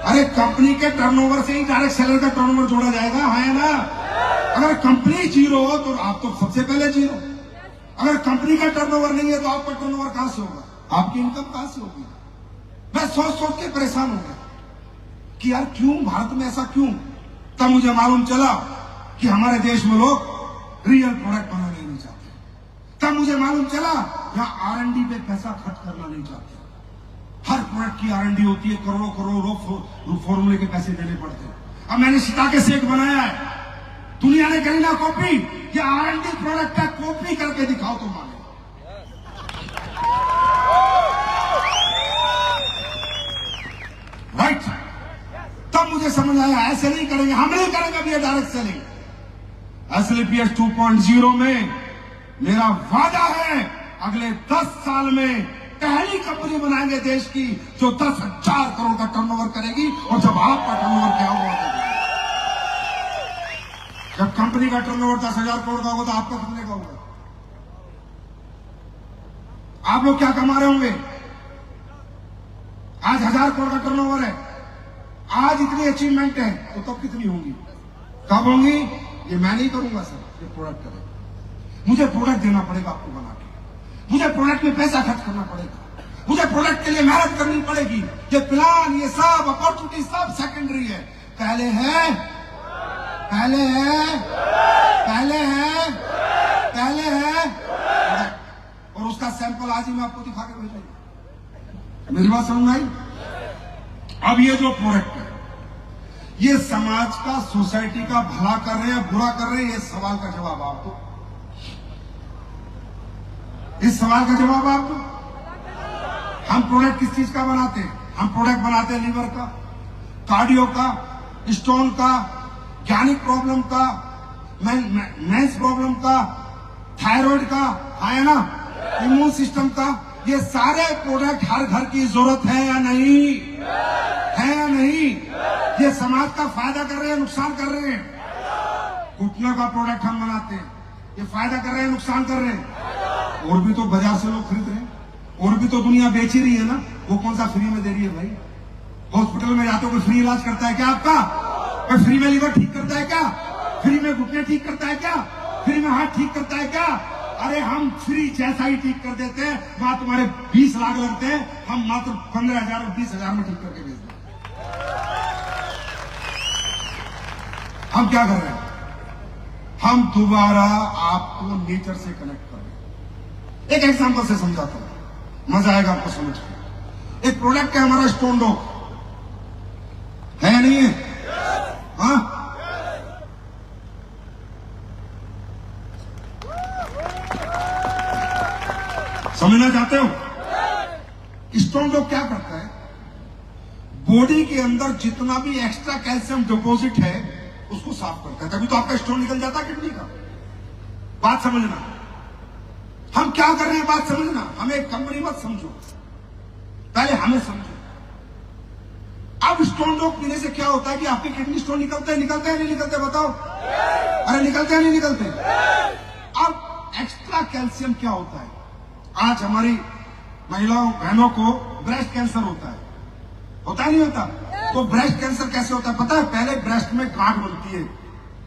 अरे कंपनी के टर्नओवर से ही डायरेक्ट सेलर का टर्नओवर जोड़ा जाएगा, है ना? अगर कंपनी जीरो हो तो आप तो सबसे पहले जीरो। अगर कंपनी का टर्नओवर नहीं है तो आपका टर्नओवर कहां से होगा? आपकी इनकम कहां से होगी? मैं सोच के परेशान हो गया कि यार क्यों भारत में ऐसा क्यों? तब मुझे मालूम चला कि हमारे देश में लोग रियल प्रोडक्ट बनाने नहीं चाहते। तब मुझे मालूम चला यहाँ R&D पे पैसा खर्च करना नहीं चाहते। हर प्रोडक्ट की R&D होती है, करोड़ों करोड़ों फॉर्मूले के पैसे देने पड़ते हैं। अब मैंने सीता के सेक बनाया है, दुनिया ने कही ना कॉपी, ये R&D प्रोडक्ट का कॉपी करके दिखाओ तो माने। राइट? तब मुझे समझ आया ऐसे नहीं करेंगे, हम नहीं करेंगे अभी डायरेक्ट सेलिंग। SLPS 2.0 में मेरा वादा है अगले 10 साल में पहली कंपनी बनाएंगे देश की जो 10,000 करोड़ का टर्नओवर करेगी। और जब आपका टर्नओवर क्या होगा? जब कंपनी का टर्नओवर 10,000 करोड़ का होगा तो आपका कितने का होगा? आप लोग क्या कमा रहे होंगे? आज 1000 करोड़ का टर्नओवर है, आज इतनी अचीवमेंट है, तो तब कितनी होंगी? कब होंगी? ये मैं नहीं करूंगा सर, ये प्रोडक्ट करेगा। मुझे प्रोडक्ट देना पड़ेगा आपको बना के, मुझे प्रोडक्ट में पैसा खर्च करना पड़ेगा, मुझे प्रोडक्ट के लिए मेहनत करनी पड़ेगी। ये प्लान, ये सब अपॉर्चुनिटी सब सेकेंडरी है। पहले है प्रोडक्ट। और उसका सैंपल आज ही मैं आपको दिखा के भेजूंगा। मेरी बात समझ आई? अब ये जो प्रोडक्ट है ये समाज का, सोसाइटी का भला कर रहे हैं, बुरा कर रहे हैं? ये सवाल का जवाब आप दो। इस सवाल का जवाब आप दो। हम प्रोडक्ट किस चीज का बनाते हैं? हम प्रोडक्ट बनाते हैं लीवर का, कार्डियो का, स्टोन का, गैनिक प्रॉब्लम का, मेंस प्रॉब्लम का, थायराइड का, है ना, इम्यून सिस्टम का। ये सारे प्रोडक्ट हर घर की जरूरत है या नहीं? है या नहीं? ये समाज का फायदा कर रहे हैं, नुकसान कर रहे हैं? घुटनों का प्रोडक्ट हम बनाते हैं, ये फायदा कर रहे हैं, नुकसान कर रहे हैं? और भी तो बाजार से लोग खरीद रहे हैं, और भी तो दुनिया बेच ही रही है ना। वो कौन सा फ्री में दे रही है भाई? हॉस्पिटल में जाते हो कोई फ्री इलाज करता है क्या आपका? कोई फ्री में लीवर ठीक करता है क्या? फ्री में घुटने ठीक करता है क्या? फ्री में हाथ ठीक करता है क्या? अरे हम फ्री जैसा ही ठीक कर देते हैं। वहां तुम्हारे 20 लाख लगते हैं, हम मात्र 15,000 और 20,000 में ठीक करके भेज दें। हम क्या कर रहे हैं? हम दोबारा आपको नेचर से कनेक्ट कर रहे हैं। एक एग्जांपल से समझाता हूं, मजा आएगा आपको समझ के। एक प्रोडक्ट है हमारा स्टोन डॉग, है या नहीं है? हाँ, समझना चाहते हो? स्टोन डॉग क्या करता है? बॉडी के अंदर जितना भी एक्स्ट्रा कैल्शियम डिपॉजिट है उसको साफ करता है, तभी तो आपका स्टोन निकल जाता है किडनी का। बात समझना, हम क्या कर रहे हैं बात समझना। हमें एक कंपनी मत समझो, पहले हमें समझो। अब स्टोन डॉग पीने से क्या होता है कि आपके किडनी स्टोन निकलते हैं नहीं निकलते? बताओ। अरे निकलते हैं नहीं निकलते? अब एक्स्ट्रा कैल्शियम क्या होता है? आज हमारी महिलाओं बहनों को ब्रेस्ट कैंसर होता है नहीं होता? तो ब्रेस्ट कैंसर कैसे होता है पता है? पहले ब्रेस्ट में गांठ बनती है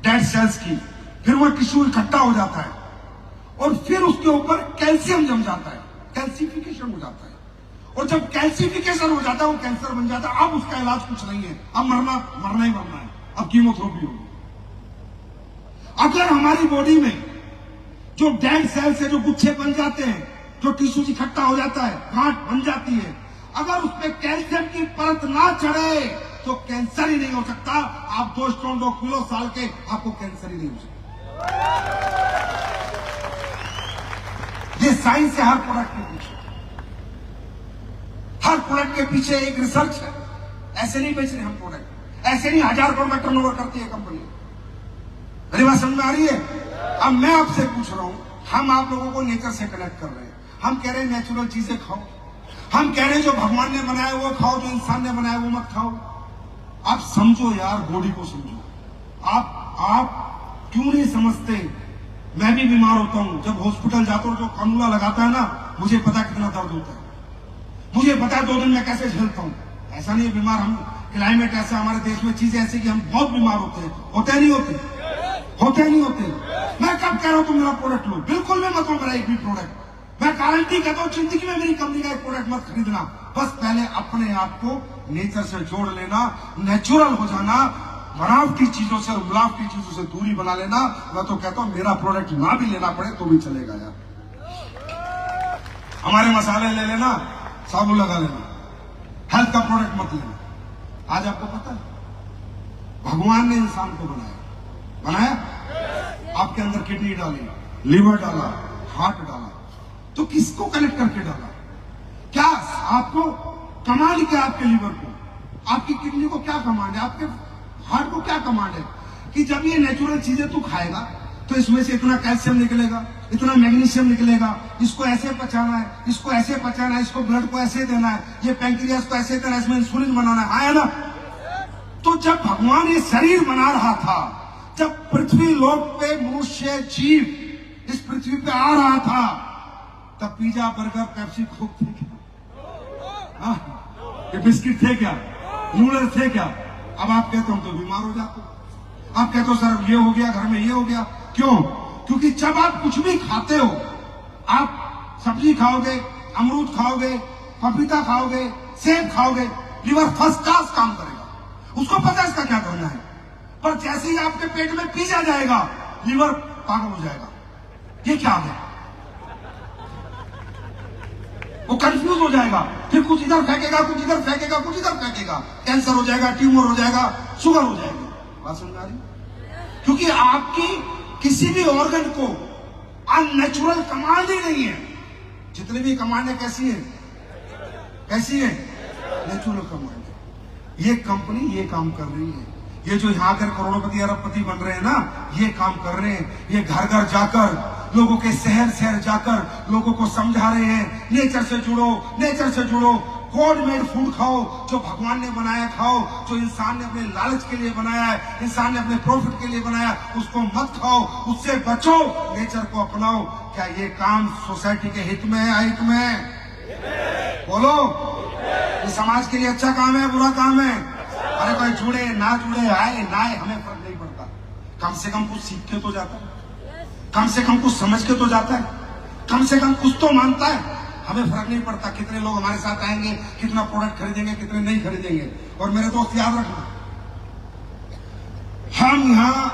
डेड सेल्स की, फिर वो टिश्यू इकट्ठा हो जाता है और फिर उसके ऊपर कैल्शियम जम जाता है, कैल्सिफिकेशन हो जाता है। और जब कैल्सिफिकेशन हो जाता है वो कैंसर बन जाता है। अब उसका इलाज कुछ नहीं है, अब मरना ही मरना है, अब कीमोथेरेपी होगी। अगर हमारी बॉडी में जो डेड सेल्स है, जो गुच्छे बन जाते हैं, जो टिश्यू इकट्ठा हो जाता है, गांठ बन जाती है, अगर उसमें कैल्शियम की परत ना चढ़े तो कैंसर ही नहीं हो सकता। आप 2 स्टोन डॉग किलो साल के, आपको कैंसर ही नहीं हो सकता। ये साइंस है हर प्रोडक्ट के पीछे एक रिसर्च है, ऐसे नहीं बेच रहे हम प्रोडक्ट, ऐसे नहीं 1000 करोड़ का टर्नओवर करती है कंपनी। मेरी बात समझ में आ रही है? अब मैं आपसे पूछ रहा हूं, हम आप लोगों को नेचर से कनेक्ट कर रहे हैं। हम कह रहे हैं नेचुरल चीजें खाओ, हम कह रहे हैं जो भगवान ने बनाया वो खाओ, जो इंसान ने बनाया वो मत खाओ। आप समझो यार, बॉडी को समझो। आप क्यों नहीं समझते? मैं भी बीमार होता हूं, जब हॉस्पिटल जाता हूं जो कानूला लगाता है ना, मुझे पता कितना दर्द होता है, मुझे पता है 2 दिन में कैसे झेलता हूं। ऐसा नहीं है बीमार, हम क्लाइमेट ऐसा, हमारे देश में चीजें ऐसी कि हम बहुत बीमार होते हैं। होते नहीं होते? होते नहीं होते? मैं कब कह रहा हूं तुम मेरा प्रोडक्ट लो? बिल्कुल मैं मत लो मेरा एक भी प्रोडक्ट। मैं गारंटी कहता हूं जिंदगी में मेरी कंपनी का एक प्रोडक्ट मत खरीदना। बस पहले अपने आप को नेचर से जोड़ लेना, नेचुरल हो जाना, बनावटी चीजों से और मिलावटी चीजों से दूरी बना लेना। मैं तो कहता हूं मेरा प्रोडक्ट ना भी लेना पड़े तो भी चलेगा यार। हमारे मसाले ले लेना, साबुन लगा लेना, हेल्थ का प्रोडक्ट मत लेना। आज आपको पता है भगवान ने इंसान को बनाया, आपके अंदर किडनी डाली, लीवर डाला, हार्ट डाला, तो किसको कनेक्ट करके डाला? क्या आपको कमांड क्या? आपके लीवर को, आपकी किडनी को क्या कमांड है? आपके हार्ट को क्या कमांड है? कि जब ये नेचुरल चीजें तू खाएगा तो इसमें से इतना कैल्शियम निकलेगा, इतना मैग्नीशियम निकलेगा, इसको ऐसे पचाना है, इसको ऐसे पचाना है, इसको ब्लड को ऐसे देना है, ये पैंक्रियास को ऐसे देना है, इसमें इंसुलिन बनाना है। आया ना? तो जब भगवान ये शरीर बना रहा था, जब पृथ्वी लोक पे मनुष्य जीव इस पृथ्वी पे आ रहा था, तब पिज्जा, बर्गर, पेप्सी, कोक थे क्या? ये बिस्किट थे क्या? नूडल्स थे क्या? अब आप कहते हो तो बीमार हो जाते हो, आप कहते हो सर ये हो गया, घर में ये हो गया। क्यों? क्योंकि जब आप कुछ भी खाते हो, आप सब्जी खाओगे, अमरूद खाओगे, पपीता खाओगे, सेब खाओगे, लीवर फर्स्ट क्लास काम करेगा, उसको पता है इसका क्या करना है। पर जैसे ही आपके पेट में पिज्जा जाएगा, लीवर पागल हो जाएगा, ये क्या है, वो कंफ्यूज हो जाएगा, फिर कुछ इधर फेंकेगा, कुछ इधर फेंकेगा, कुछ इधर फेंकेगा, कैंसर हो जाएगा, ट्यूमर हो जाएगा, शुगर हो जाएगी। बात समझ आ रही? क्योंकि आपकी किसी भी ऑर्गन को अननेचुरल कमांड ही नहीं है। जितनी भी कमांड है कैसी है? कैसी है? नेचुरल कमांड है। ये कंपनी ये काम कर रही है। ये जो यहाँ आकर करोड़पति अरबपति बन रहे हैं ना, ये काम कर रहे हैं। ये घर घर जाकर, लोगों के शहर शहर जाकर लोगों को समझा रहे हैं, नेचर से जुड़ो, नेचर से जुड़ो, गॉड मेड फूड खाओ, जो भगवान ने बनाया खाओ, जो इंसान ने अपने लालच के लिए बनाया है, इंसान ने अपने प्रॉफिट के लिए बनाया, उसको मत खाओ, उससे बचो, नेचर को अपनाओ। क्या ये काम सोसाइटी के हित में है, अहित में है? बोलो, ये समाज के लिए अच्छा काम है, बुरा काम है? अरे कोई जुड़े ना जुड़े, आए ना आए, हमें फर्क नहीं पड़ता। कम से कम कुछ सीख के तो जाता है, कम से कम कुछ समझ के तो जाता है, कम से कम कुछ तो मानता है। हमें फर्क नहीं पड़ता कितने लोग हमारे साथ आएंगे, कितना प्रोडक्ट खरीदेंगे, कितने नहीं खरीदेंगे। और मेरे दोस्त याद रखना, हम यहां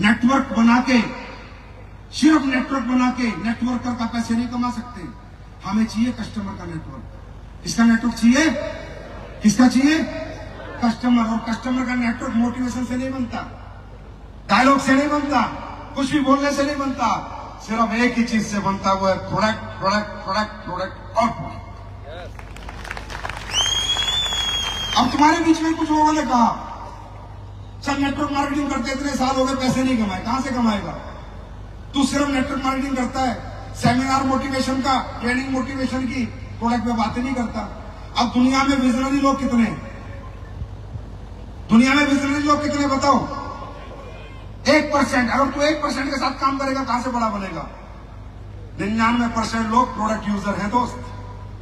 नेटवर्क बना के, सिर्फ नेटवर्क बना के नेटवर्कर का पैसे नहीं कमा सकते। हमें चाहिए कस्टमर का नेटवर्क। किसका नेटवर्क चाहिए? किसका चाहिए? कस्टमर। और कस्टमर का नेटवर्क मोटिवेशन से नहीं बनता, डायलॉग से नहीं बनता, कुछ भी बोलने से नहीं बनता, सिर्फ एक ही चीज से बनता, वो है प्रोडक्ट, प्रोडक्ट, प्रोडक्ट, प्रोडक्ट और प्रोडक्ट। अब तुम्हारे बीच में कुछ लोगों ने कहा सर नेटवर्क मार्केटिंग करते इतने साल हो गए, पैसे नहीं कमाए। कहां से कमाएगा? तू सिर्फ नेटवर्क मार्केटिंग करता है, सेमिनार मोटिवेशन का, ट्रेनिंग मोटिवेशन की, प्रोडक्ट पे बातें नहीं करता। अब दुनिया में विजनरी लोग कितने? दुनिया में विजनरी लोग कितने बताओ? 1%। अगर तू 1% के साथ काम करेगा, कहां से बड़ा बनेगा? 99% लोग प्रोडक्ट यूजर हैं दोस्त,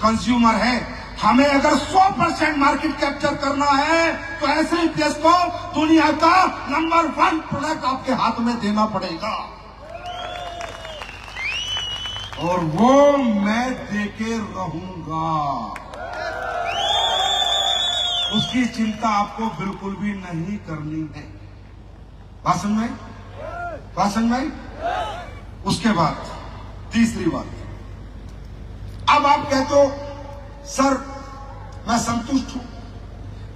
कंज्यूमर है। हमें अगर 100% मार्केट कैप्चर करना है तो ऐसे ही देश को दुनिया का नंबर 1 प्रोडक्ट आपके हाथ में देना पड़ेगा, और वो मैं देके रहूंगा। उसकी चिंता आपको बिल्कुल भी नहीं करनी है। बात समझ में? बात समझ में? उसके बाद तीसरी बात, अब आप कहते हो सर मैं संतुष्ट हूं,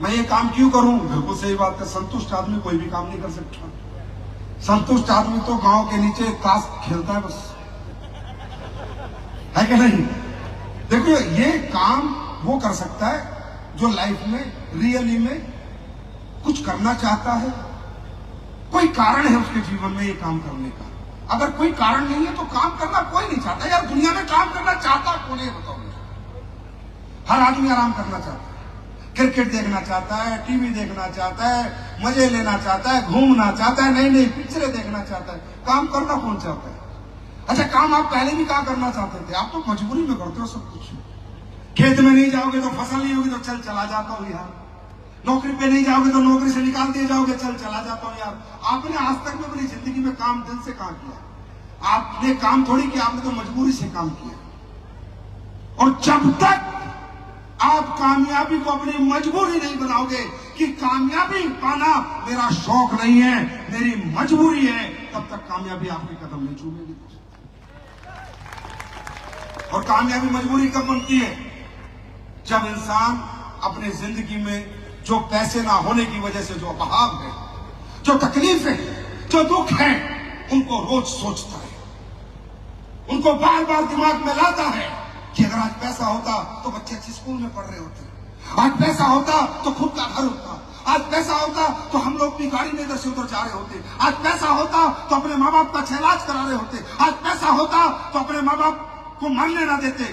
मैं ये काम क्यों करूं? बिल्कुल सही बात है, संतुष्ट आदमी कोई भी काम नहीं कर सकता। संतुष्ट आदमी तो गांव के नीचे ताश खेलता है बस, है कि नहीं? देखो ये काम वो कर सकता है जो लाइफ में रियली में कुछ करना चाहता है, कोई कारण है उसके जीवन में ये काम करने का। अगर कोई कारण नहीं है तो काम करना कोई नहीं चाहता। यार दुनिया में काम करना चाहता कौन है बताओ? हर आदमी आराम करना चाहता है, क्रिकेट देखना चाहता है, टीवी देखना चाहता है, मजे लेना चाहता है, घूमना चाहता है, नई नई पिक्चरें देखना चाहता है। काम करना कौन चाहता है? अच्छा, काम आप पहले भी क्या करना चाहते थे? आप तो मजबूरी में करते हो सब कुछ। खेत में नहीं जाओगे तो फसल नहीं होगी तो चल चला जाता हूं यार। नौकरी पे नहीं जाओगे तो नौकरी से निकाल दिए जाओगे, चल चला जाता हूं यार। आपने आज तक में अपनी जिंदगी में काम दिल से काम किया? आपने काम थोड़ी किया, आपने तो मजबूरी से काम किया। और जब तक आप कामयाबी को अपनी मजबूरी नहीं बनाओगे कि कामयाबी पाना मेरा शौक नहीं है, मेरी मजबूरी है, तब तक कामयाबी आपके कदम नहीं चूमेगी। और कामयाबी मजबूरी कब बनती है? जब इंसान अपने जिंदगी में जो पैसे ना होने की वजह से जो अभाव है, जो तकलीफ है, जो दुख है, उनको रोज सोचता है, उनको बार बार दिमाग में लाता है कि अगर आज पैसा होता तो बच्चे अच्छे स्कूल में पढ़ रहे होते, आज पैसा होता तो खुद का घर होता, आज पैसा होता तो हम लोग भी गाड़ी में इधर से उधर जा रहे होते, आज पैसा होता तो अपने माँ बाप का इलाज करा रहे होते, आज पैसा होता तो अपने माँ बाप को मरने ना देते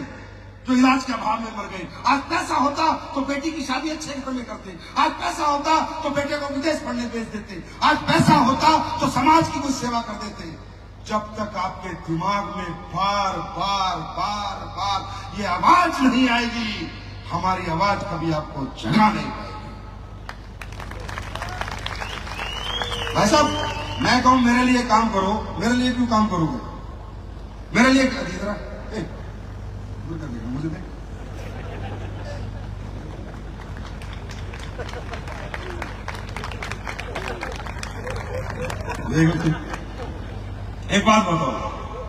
जो इलाज के अभाव में मर गए, आज पैसा होता तो बेटी की शादी अच्छे घर में करते, आज पैसा होता तो बेटे को विदेश पढ़ने भेज देते, आज पैसा होता तो समाज की कुछ सेवा कर देते। जब तक आपके दिमाग में बार बार बार बार ये आवाज नहीं आएगी, हमारी आवाज कभी आपको जगा नहीं पाएगी। भाई साहब, मैं कहूं मेरे लिए काम करो, मेरे लिए क्यों काम करोगे? मेरे लिए कर दिया मुझे देख। एक बात बताओ,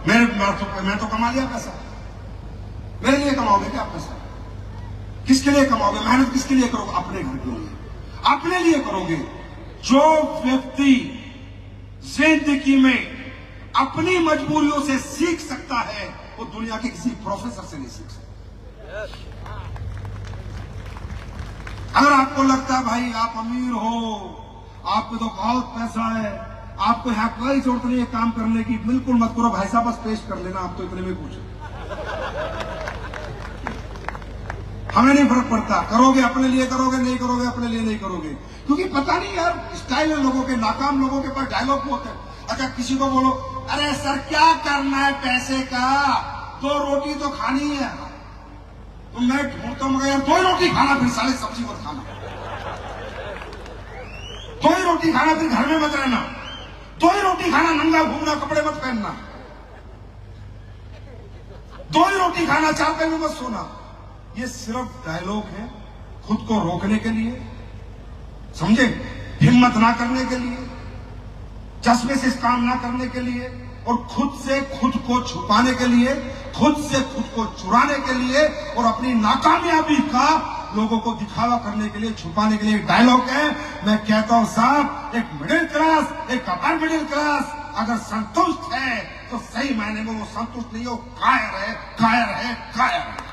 मैं तो कमा लिया पैसा, मेरे लिए कमाओगे क्या पैसा? किसके लिए कमाओगे? मेहनत किसके लिए करोगे? अपने घर के लिए, अपने लिए करोगे। जो व्यक्ति जिंदगी में अपनी मजबूरियों से सीख सकता है वो दुनिया के किसी प्रोफेसर से नहीं सीख सकता। अगर आपको लगता है भाई आप अमीर हो, आपको तो बहुत पैसा है, आपको यहाँ कोई जरूरत नहीं है काम करने की, बिल्कुल मत करो भाई साहब, बस पेश कर लेना, आप तो इतने में कुछ हमें नहीं फर्क पड़ता। करोगे अपने लिए करोगे, नहीं करोगे अपने लिए नहीं करोगे, क्योंकि पता नहीं यार स्टाइल है लोगों के, नाकाम लोगों के पास डायलॉग होते हैं। अच्छा, किसी को बोलो अरे सर क्या करना है पैसे का, 2 रोटी तो खानी है, तो मैं ढूंढता हूं यार 2 रोटी खाना, फिर साले सब्जी मत खाना, 2 रोटी खाना, फिर घर में मत रहना, 2 रोटी खाना, नंगा घूमना, कपड़े मत पहनना, 2 रोटी खाना, 4 पे में मत सोना। ये सिर्फ डायलॉग है खुद को रोकने के लिए, समझे, हिम्मत ना करने के लिए, चश्मे से काम ना करने के लिए, और खुद से खुद को छुपाने के लिए, खुद से खुद को चुराने के लिए, और अपनी नाकामयाबी का लोगों को दिखावा करने के लिए, छुपाने के लिए डायलॉग है। मैं कहता हूं साहब, एक मिडिल क्लास, एक अपर मिडिल क्लास अगर संतुष्ट है तो सही मायने में वो संतुष्ट नहीं हो, कायर है, कायर है, कायर है।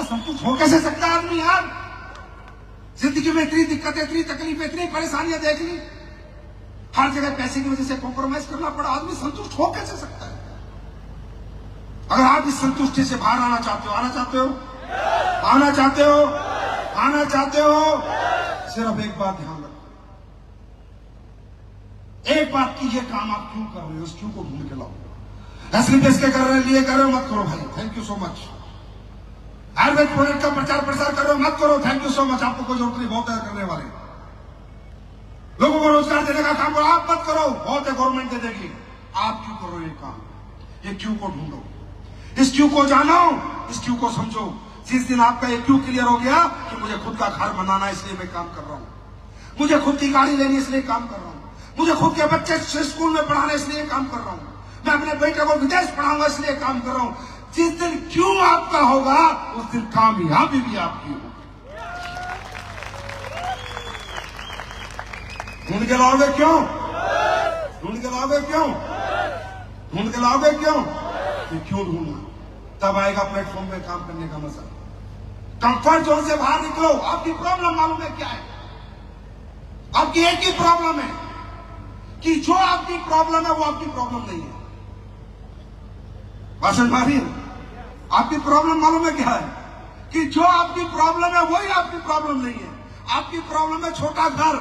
संतुष्ट हो कैसे सकता आदमी यार? जिंदगी में इतनी दिक्कतें, इतनी तकलीफें, इतनी परेशानियां देख ली, हर जगह पैसे की वजह से कॉम्प्रोमाइज करना पड़ा, आदमी संतुष्ट हो कैसे सकता है? अगर आप इस संतुष्टि से बाहर आना चाहते हो, आना चाहते हो, आना चाहते हो, आना चाहते हो, सिर्फ एक बात ध्यान रखो, एक बात की, ये काम आप क्यों कर रहे हो, उस क्यों को ढूंढ के लाओ। असली इसके कर रहे लिए कर रहे हो, मत करो भाई, thank you so much. Ayurveda product का प्रचार प्रसार कर रहे हो, मत करो, थैंक यू सो मच, आपको कोई जरूरत नहीं, बहुत है करने वाले। लोगों को रोजगार देने का काम करो, आप मत करो, बहुत है गवर्नमेंट दे देगी, आप क्यों करो ये काम? ये क्यों को ढूंढो, इस क्यों को जानो, इस क्यों को समझो। जिस दिन आपका ये क्यों क्लियर हो गया कि मुझे खुद का घर बनाना है इसलिए मैं काम कर रहा हूं, मुझे खुद की गाड़ी लेनी इसलिए काम कर रहा हूं, मुझे खुद के बच्चे स्कूल में पढ़ाना इसलिए काम कर रहा हूं, मैं अपने बेटे को विदेश पढ़ाऊंगा इसलिए काम कर रहा हूं, जिस दिन क्यों आपका होगा उस दिन कामयाबी भी आपकी होगी। ढूंढ के लाओगे क्यों? ढूंढ के लाओगे क्यों? ढूंढ के लाओगे क्यों? क्यों ढूंढना? तब आएगा प्लेटफॉर्म पे काम करने का मजा, कंफर्ट जोन से बाहर निकलो। आपकी प्रॉब्लम मालूम है क्या है? आपकी एक ही प्रॉब्लम है कि जो आपकी प्रॉब्लम है वो आपकी प्रॉब्लम नहीं है। भाषण मारिए। आपकी प्रॉब्लम मालूम है क्या है? कि जो आपकी प्रॉब्लम है वही आपकी प्रॉब्लम नहीं है। आपकी प्रॉब्लम है छोटा घर,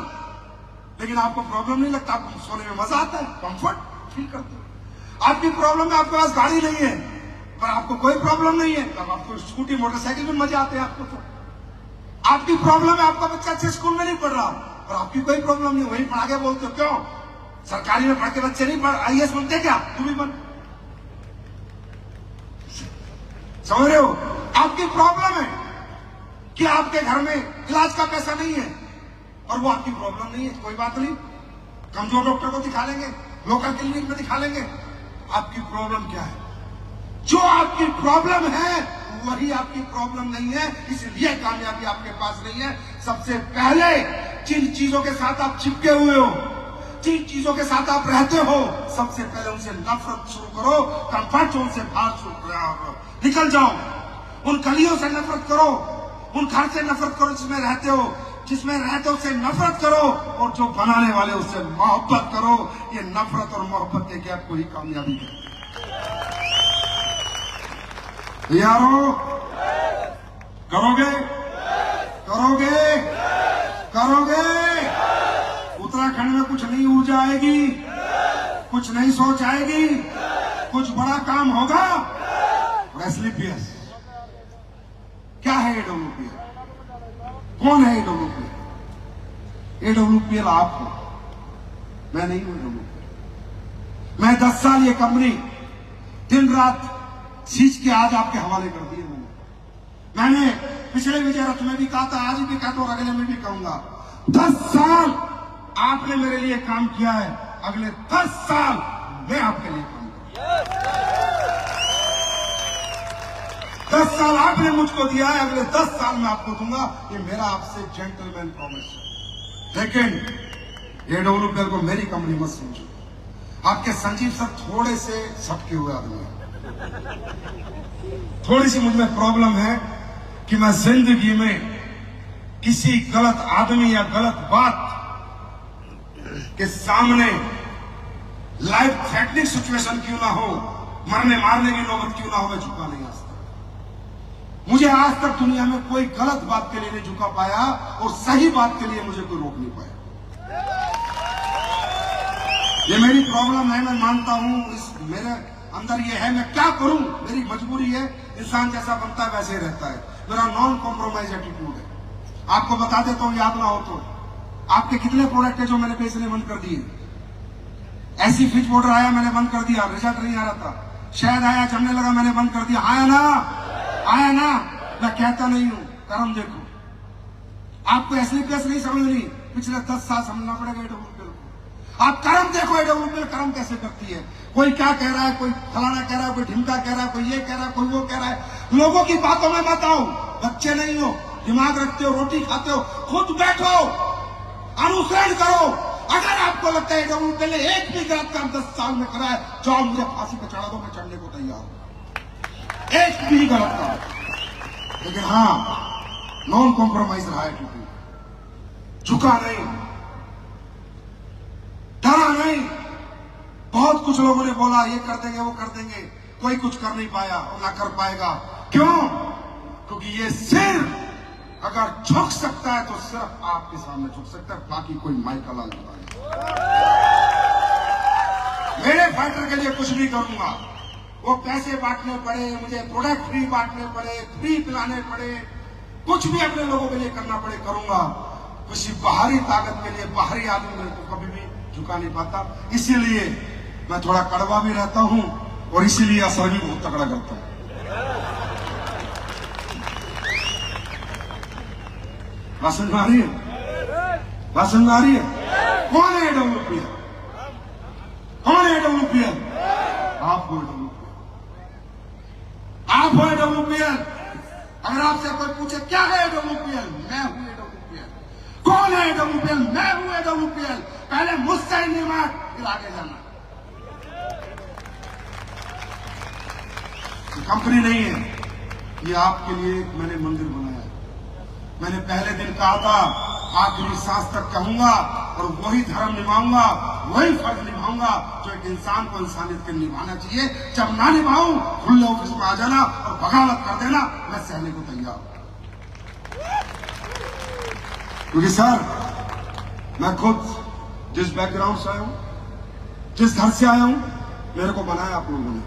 लेकिन आपको प्रॉब्लम नहीं लगता, आपको सोने में मजा आता है, कंफर्ट फील करते हो। आपकी प्रॉब्लम है आपके पास गाड़ी नहीं है, पर आपको कोई प्रॉब्लम नहीं है, तब आपको स्कूटी मोटरसाइकिल में मजा आते हैं आपको। तो आपकी प्रॉब्लम है आपका बच्चा अच्छे स्कूल में नहीं पढ़ रहा, पर आपकी कोई प्रॉब्लम नहीं, वही पढ़ा के बोलते हो क्यों सरकारी में पढ़ के बच्चे नहीं पढ़ IAS बनते क्या? तू भी बन। समझ रहे हो? आपकी प्रॉब्लम है कि आपके घर में इलाज का पैसा नहीं है, और वो आपकी प्रॉब्लम नहीं है, कोई बात नहीं, कमजोर डॉक्टर को दिखा लेंगे, लोकल क्लिनिक में दिखा लेंगे। आपकी प्रॉब्लम क्या है? जो आपकी प्रॉब्लम है वही आपकी प्रॉब्लम नहीं है, इसलिए कामयाबी आपके पास नहीं है। सबसे पहले जिन चीजों के साथ आप चिपके हुए हो, जिन चीजों के साथ आप रहते हो, सबसे पहले उनसे नफरत शुरू करो। कंफर्ट जोन से बाहर निकल जाओ। उन गलियों से नफरत करो, उन घर से नफरत करो जिसमें रहते हो, उससे नफरत करो, और जो बनाने वाले उससे मोहब्बत करो। ये नफरत और मोहब्बत के क्या कोई कामयाबी है यारो? करोगे करोगे करोगे? उत्तराखंड में कुछ नई ऊर्जा आएगी, कुछ नई सोच आएगी, कुछ बड़ा काम होगा। SLPS क्या है? AWPL कौन है? AWPL आप हो, मैं नहीं हूं। AWPL मैं 10 साल ये कंपनी दिन रात सींच के आज आपके हवाले कर दी है। मैंने पिछले विजय रथ में भी कहा था, आज भी कहता हूं, अगले में भी कहूंगा, 10 साल आपने मेरे लिए काम किया है, अगले 10 साल मैं आपके लिए काम करूंगा। 10 साल आपने मुझको दिया है, अगले 10 साल मैं आपको दूंगा। ये मेरा आपसे जेंटलमैन प्रॉमिस है। लेकिन AWPL को मेरी कंपनी मत समझो। आपके संजीव सर थोड़े से सटके हुए आदमी हैं। थोड़ी सी मुझमें प्रॉब्लम है कि मैं जिंदगी में किसी गलत आदमी या गलत बात के सामने लाइफ थ्रेटनिंग सिचुएशन क्यों ना हो, मरने मारने की नौबत क्यों ना हो, मैं झुका नहीं आ सकता। मुझे आज तक दुनिया में कोई गलत बात के लिए नहीं झुका पाया, और सही बात के लिए मुझे कोई रोक नहीं पाया। ये मेरी प्रॉब्लम है, मैं मानता हूं। इस मेरे अंदर ये है, मैं क्या करूं, मेरी मजबूरी है। इंसान जैसा बनता है वैसे ही रहता है। मेरा नॉन कॉम्प्रोमाइज एटीट्यूड है। आपको बता देता हूं, याद ना हो तो, आपके कितने प्रोडक्ट है जो मैंने बेचने बंद कर दिए? ऐसी फिच पाउडर आया, मैंने बंद कर दिया, रिजल्ट नहीं आ रहा था। शहद आया, जमने लगा, मैंने बंद कर दिया। आया ना, मैं कहता नहीं हूं, कर्म देखो। आपको SLPS नहीं समझनी, पिछले 10 साल समझना पड़ेगा AWPL को। आप कर्म देखो, AWPL कर्म कैसे करती है। कोई क्या कह रहा है, कोई फलाना कह रहा है, कोई ढिमका कह रहा है, कोई ये कह रहा है, कोई वो कह रहा है। लोगों की बातों में मत आओ, बच्चे नहीं हो, दिमाग रखते हो, रोटी खाते हो, खुद बैठो, अनुसरण करो। अगर आपको लगता है AWPL ने एक भी गलत काम 10 साल में करा है, जाओ मुझे फांसी पे चढ़ा दो, मैं चढ़ने को तैयार हूं। एक भी गलत काम। लेकिन हाँ, नॉन कॉम्प्रोमाइज रहा है, झुका नहीं, डरा नहीं। बहुत कुछ लोगों ने बोला ये कर देंगे, वो कर देंगे, कोई कुछ कर नहीं पाया और ना कर पाएगा। क्यों? क्योंकि ये सिर्फ अगर झुक सकता है तो सिर्फ आपके सामने झुक सकता है, बाकी कोई माइका लाल नहीं। मेरे फाइटर के लिए कुछ भी करूंगा, वो पैसे बांटने पड़े, मुझे प्रोडक्ट फ्री बांटने पड़े, फ्री पिलाने पड़े, कुछ भी अपने लोगों के लिए करना पड़े, करूंगा। किसी बाहरी ताकत के लिए, बाहरी आदमी मेरे को कभी भी झुका नहीं पाता। इसीलिए मैं थोड़ा कड़वा भी रहता हूं, और इसीलिए असर भी बहुत तगड़ा करता हूं। बात समझ आ रही है? बात समझ आ रही है? कौन है AWPL? कौन है AWPL? आप हो AWPL। आप हो AWPL। अगर आपसे कोई पूछे क्या है AWPL, मैं हूं AWPL। कौन है AWPL? मैं हूं AWPL। पहले मुझसे नहीं मार, फिर आगे जाना। कंपनी नहीं है, ये आपके लिए मैंने मंदिर बनाया है। मैंने पहले दिन कहा था, आखिरी सांस तक कहूंगा और वही धर्म निभाऊंगा, वही फर्ज निभाऊंगा जो एक इंसान को इंसानियत के निभाना चाहिए। जब ना निभाऊं, खुले ऑफिस में आ जाना और बगावत कर देना, मैं सहने को तैयार हूं। क्योंकि सर, मैं खुद जिस बैकग्राउंड से आया हूं, जिस घर से आया हूं, मेरे को बनाया आप लोगों ने,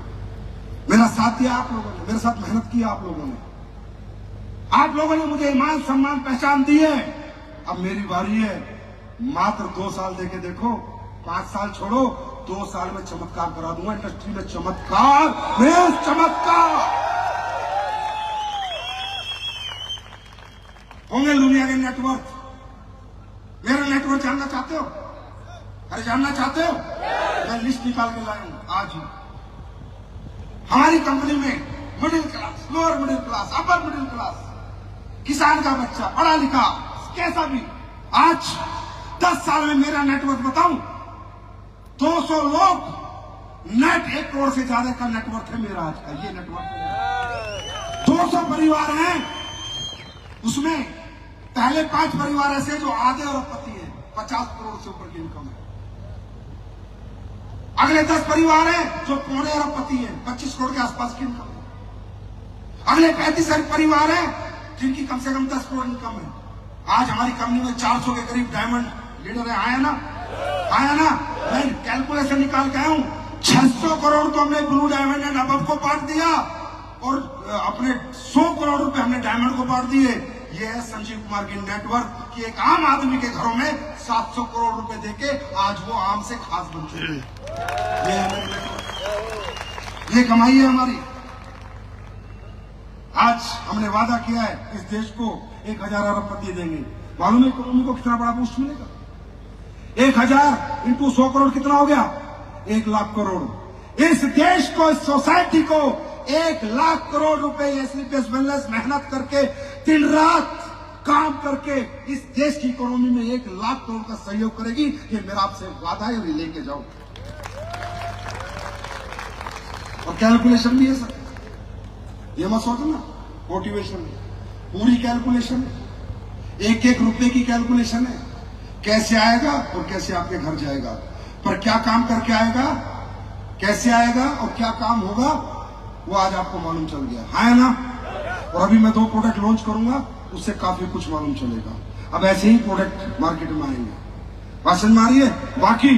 मेरा साथ दिया आप लोगों ने, मेरे साथ मेहनत की आप लोगों ने, आप लोगों ने मुझे ईमान सम्मान पहचान दी है। अब मेरी बारी है। मात्र 2 साल देके देखो, 5 साल छोड़ो, 2 साल में चमत्कार करा दूंगा इंडस्ट्री में। चमत्कार, चमत्कार होंगे। दुनिया के नेटवर्क, मेरा नेटवर्क जानना चाहते हो? अरे जानना चाहते हो? मैं लिस्ट निकाल के लाया हूं आज ही। हमारी कंपनी में middle class, lower middle class, upper middle class, किसान का बच्चा, पढ़ा लिखा, कैसा भी, आज 10 साल में मेरा नेटवर्क बताऊं, 200 लोग नेट, 1 करोड़ से ज्यादा का नेटवर्क है मेरा आज का। ये नेटवर्क 200 परिवार हैं, उसमें पहले 5 परिवार ऐसे जो आधे अरबपति हैं, 50 करोड़ से ऊपर की इनकम है। अगले 10 परिवार हैं जो पौने अरबपति हैं, 25 करोड़ के आसपास की इनकम है। अगले 35 परिवार हैं जिनकी कम से कम 10 करोड़ इनकम है। आज हमारी कंपनी में 400 के करीब डायमंड लीडर है। आया ना? मैं कैलकुलेशन निकाल के आया हूं। 600 करोड़ तो हमने ब्लू डायमंड एंड अबव को बांट दिया और अपने 100 करोड़ रुपए हमने डायमंड को बांट दिए। ये है संजीव कुमार की नेटवर्क कि एक आम आदमी के घरों में 700 करोड़ रुपए देके आज वो आम से खास बन चुके हैं। ये है मेरी नेटवर्क, ये कमाई है हमारी। आज हमने वादा किया है इस देश को 1000 अरबपति देंगे। मालूम है इकोनॉमी को कितना बड़ा बूस्ट मिलेगा? 1000 इंटू 100 करोड़ कितना हो गया? 1 लाख करोड़। इस देश को, इस सोसाइटी को 1 लाख करोड़ रुपए स्लीपलेस वेलनेस मेहनत करके, दिन रात काम करके इस देश की इकोनॉमी में 1 लाख करोड़ का सहयोग करेगी। ये मेरा आपसे वादा है और ये लेके जाओ। और कैलकुलेशन भी है सर, ये मत सोचना मोटिवेशन है, पूरी कैलकुलेशन है, 1-1 रुपए की कैलकुलेशन है। कैसे आएगा और कैसे आपके घर जाएगा, पर क्या काम करके आएगा, कैसे आएगा और क्या काम होगा, वो आज आपको मालूम चल गया है ना? और अभी मैं 2 प्रोडक्ट लॉन्च करूंगा, उससे काफी कुछ मालूम चलेगा। अब ऐसे ही प्रोडक्ट मार्केट में आएंगे, बात समझ में आ रही है? बाकी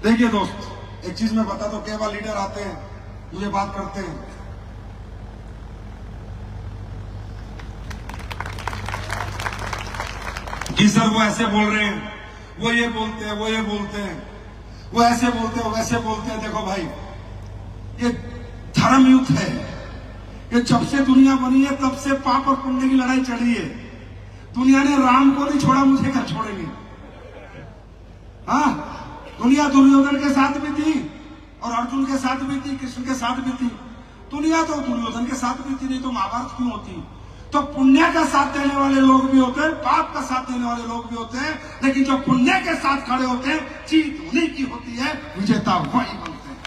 देखिए दोस्त, एक चीज मैं बता दो, कई बार लीडर आते हैं, मुझे बात करते हैं, जी सर वो ऐसे बोल रहे हैं, वो ये बोलते हैं, वो ये बोलते हैं, वो ऐसे बोलते हैं, वो वैसे बोलते हैं। देखो भाई, ये धर्म युद्ध है। ये जब से दुनिया बनी है तब से पाप और पुण्य की लड़ाई चली है। दुनिया ने राम को नहीं छोड़ा, मुझे क्या छोड़ेंगे? हाँ, दुनिया दुर्योधन के साथ भी थी और अर्जुन के साथ भी थी, कृष्ण के साथ भी थी। दुनिया तो दुर्योधन के साथ भी थी, नहीं तो महाभारत क्यों होती? तो पुण्य का साथ देने वाले लोग भी होते हैं, पाप का साथ देने वाले लोग भी होते हैं, लेकिन जो पुण्य के साथ खड़े होते हैं, जीत उन्हीं की होती है, विजेता वही बनते हैं।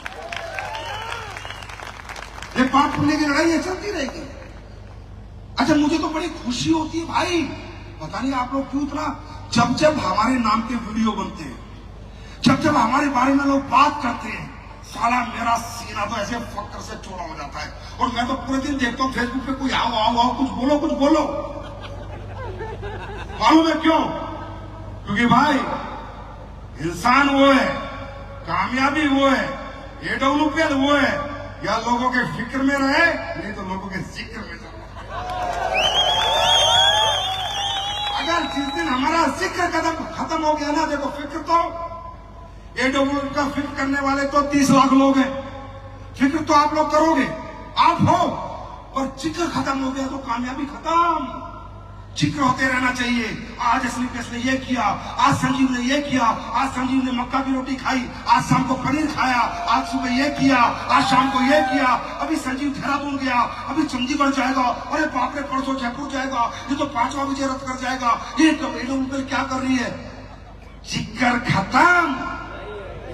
ये पाप पुण्य की लड़ाई चलती रहेगी। अच्छा, मुझे तो बड़ी खुशी होती है भाई, पता नहीं आप लोग क्यों इतना, जब जब हमारे नाम के वीडियो बनते हैं, जब जब हमारे बारे में लोग बात करते हैं, साला मेरा सीना तो ऐसे फक्र से चौड़ा हो जाता है। और मैं तो पूरे दिन देखता हूँ फेसबुक पे, कोई आओ आओ आओ, कुछ बोलो कुछ बोलो। मालूम है क्यों? क्योंकि भाई इंसान वो है, कामयाबी वो है, AWPL वो है, या लोगों के फिक्र में रहे, नहीं तो लोगों के जिक्र में रहे। अगर जिस दिन हमारा जिक्र कदम खत्म हो गया ना, देखो फिक्र तो AWPL का फिक्र करने वाले तो 30 लाख लोग हैं, फिक्र तो आप लोग करोगे, आप हो, और जिक्र खत्म हो गया तो कामयाबी खत्म। जिक्र होते रहना चाहिए। आज स्लीपलेस ने ये किया, आज संजीव ने ये किया, आज संजीव ने मक्का की रोटी खाई, आज शाम को पनीर खाया, आज सुबह ये किया, आज शाम को ये किया, अभी संजीव देहरादून गया, अभी चंडीगढ़ जाएगा, अरे बाप रे परसों जयपुर जाएगा, ये तो 5वां विजय रथ कर जाएगा। ये AWPL क्या कर रही है? जिक्र खत्म,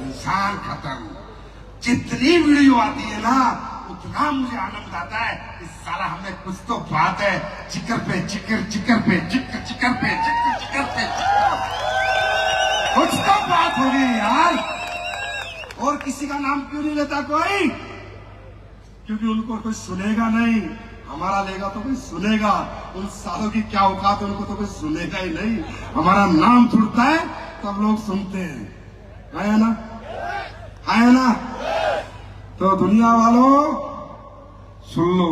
इंसान खत्म। जितनी वीडियो आती है ना, उसका मुझे आनंद आता है। इस साला हमें कुछ तो बात है, चिकर पे चिकर, चिकर पे चिकर, चिकर पे चिकर, चिकर पे कुछ तो बात होगी यार। और किसी का नाम क्यों नहीं लेता कोई? क्योंकि उनको कोई सुनेगा नहीं, हमारा लेगा तो कोई सुनेगा। उन सालों की क्या औकात है, उनको तो कोई सुनेगा ही नहीं। हमारा नाम छुड़ता है तब लोग सुनते हैं, है ना, है ना। तो दुनिया वालों सुन लो,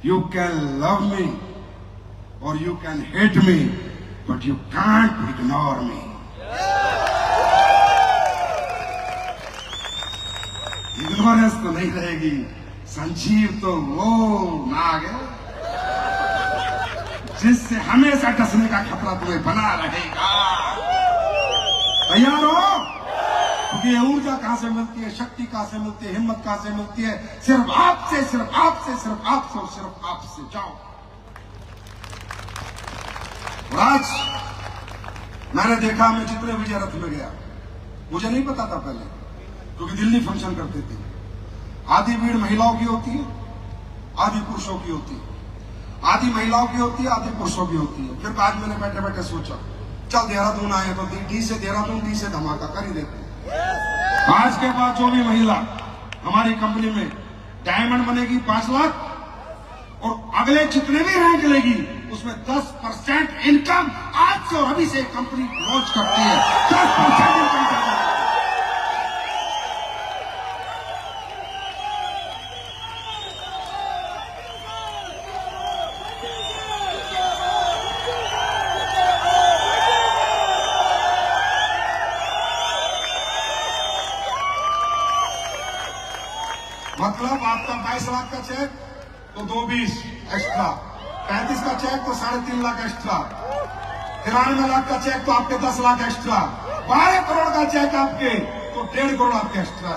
यू कैन लव मी और you can hate me, but you can't ignore me. Ignorance तो नहीं रहेगी, संजीव तो वो नाग है जिससे हमेशा डसने का खतरा तुम्हें बना रहेगा। तैयार हो? क्योंकि ये ऊर्जा कहां से मिलती है, शक्ति कहां से मिलती है, हिम्मत कहां से मिलती है? सिर्फ आपसे, सिर्फ आपसे, सिर्फ आपसे और सिर्फ आपसे। जाओ। और आज मैंने देखा, मैं जितने विजय रथ में गया, मुझे नहीं पता था पहले, क्योंकि दिल्ली फंक्शन करते थे। आधी भीड़ महिलाओं की होती है, आधी पुरुषों की होती है, आधी महिलाओं की होती है, आधी पुरुषों की होती है। फिर आज मैंने बैठे बैठे सोचा, चल देहरादून आए तो डी से देहरादून, डी से धमाका कर ही देते। आज के बाद जो भी महिला हमारी कंपनी में डायमंड बनेगी 5 लाख, और अगले जितने भी रैंक लेगी उसमें 10% इनकम आज से और अभी से कंपनी लॉन्च करती है। 10% इनकम का मतलब आपका 22 लाख का चेक तो 220 एक्स्ट्रा, 35 का चेक तो 3.5 लाख एक्स्ट्रा, 93 लाख का चेक तो आपके 10 लाख एक्स्ट्रा, 12 करोड़ का चेक आपके तो 1.5 करोड़ आपके एक्स्ट्रा।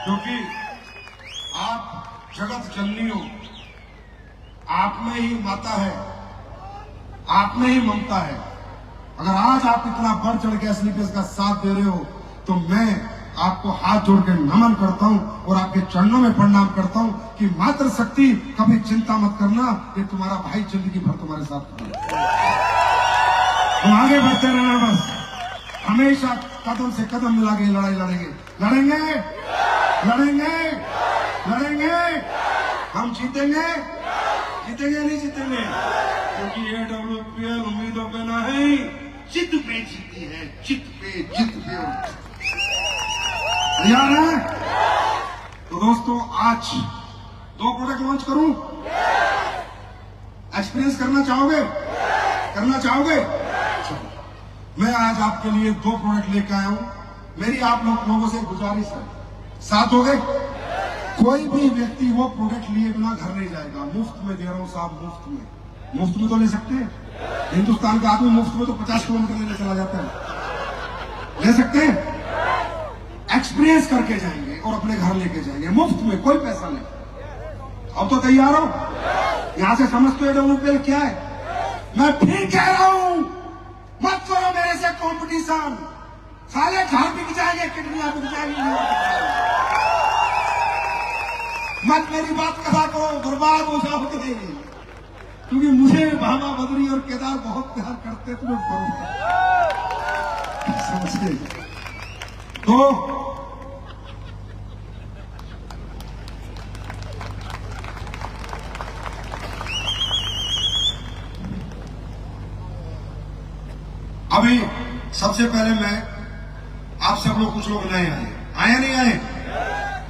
क्योंकि आप जगत जननी हो, आप में ही माता है, आप में ही ममता है। अगर आज आप इतना बढ़ चढ़ के एसलीपीएस का साथ दे रहे हो तो मैं आपको हाथ जोड़ के नमन करता हूं और आपके चरणों में प्रणाम करता हूं कि मातृ शक्ति, कभी चिंता मत करना, ये तुम्हारा भाई जिंदगी भर तुम्हारे साथ खड़ा है। तुम आगे बढ़ते रहना, बस हमेशा कदम से कदम मिला के लड़ाई लड़ेंगे, लड़ेंगे, लड़ेंगे, लड़ेंगे। हम जीतेंगे, जीतेंगे नहीं जीतेंगे? क्योंकि AWPL उम्मीदों पे ना है, जिद पे जीती है, जिद पे, जिद पे और तैयार है? तो दोस्तों आज 2 प्रोडक्ट लॉन्च करूं, एक्सपीरियंस करना चाहोगे? करना चाहोगे? मैं आज आपके लिए 2 प्रोडक्ट लेकर आया हूं। मेरी आप लोगों से गुजारिश है, साथ हो गए? कोई भी व्यक्ति वो प्रोडक्ट लिए बिना घर नहीं जाएगा। मुफ्त में दे रहा हूं साहब, मुफ्त में। मुफ्त में तो ले सकते हैं, हिंदुस्तान का आदमी मुफ्त में तो 50 किलोमीटर लेने चला जाता है, ले सकते हैं। एक्सपीरियंस करके जाएंगे और अपने घर लेके जाएंगे मुफ्त में, कोई पैसा नहीं। अब तो तैयार हो? यहां से समझते हो AWPL क्या है? मैं फिर कह रहा हूं, मत करो मेरे से कंपटीशन। साले घर बिक जाएंगे, किडनियां बिक जाएंगी, मत मेरी बात कहा करो, बर्बाद हो जाओगे। क्योंकि मुझे भामा बद्री और केदार बहुत प्यार करते, तुम्हें समझते। तो अभी सबसे पहले मैं आप सब लोग, कुछ लोग नए आए नहीं आए,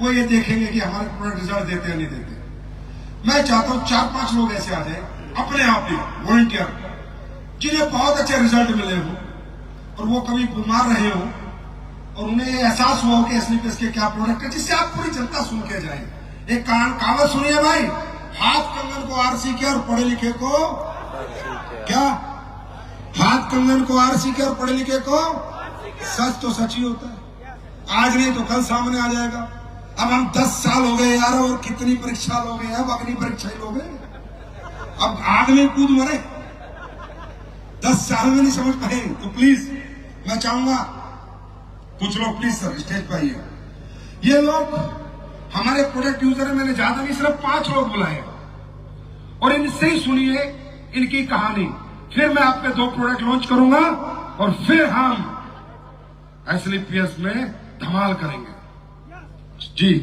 वो ये देखेंगे कि हमारे प्रोडक्ट रिजल्ट देते हैं नहीं देते। मैं चाहता हूं 4-5 लोग ऐसे आ जाए अपने आप ही वॉलंटियर, जिन्हें बहुत अच्छे रिजल्ट मिले हो और वो कभी बीमार रहे हो और उन्हें एहसास हुआ हो कि एसलीपीएस के क्या प्रोडक्ट है, जिससे आप पूरी जनता सुन के जाए। एक कहावत सुनिए भाई, हाथ कंगन को आरसी के और पढ़े लिखे को क्या? हाथ कंगन को आरसी के और पढ़े लिखे को सच तो सच ही होता है, आज नहीं तो कल सामने आ जाएगा। अब हम 10 साल हो गए यार, और कितनी परीक्षा लोगे? अब अग्नि परीक्षा ही लोगे, अब आग में कूद मरे। 10 साल में नहीं समझ पाए तो प्लीज मैं चाहूंगा कुछ लोग प्लीज सर स्टेज पे आइए। ये लोग हमारे प्रोडक्ट यूजर है, मैंने ज्यादा नहीं सिर्फ 5 लोग बुलाए और इनसे ही सुनिए इनकी कहानी। फिर मैं आप पे 2 प्रोडक्ट लॉन्च करूंगा और फिर हम एसलीपीएस में धमाल करेंगे। जी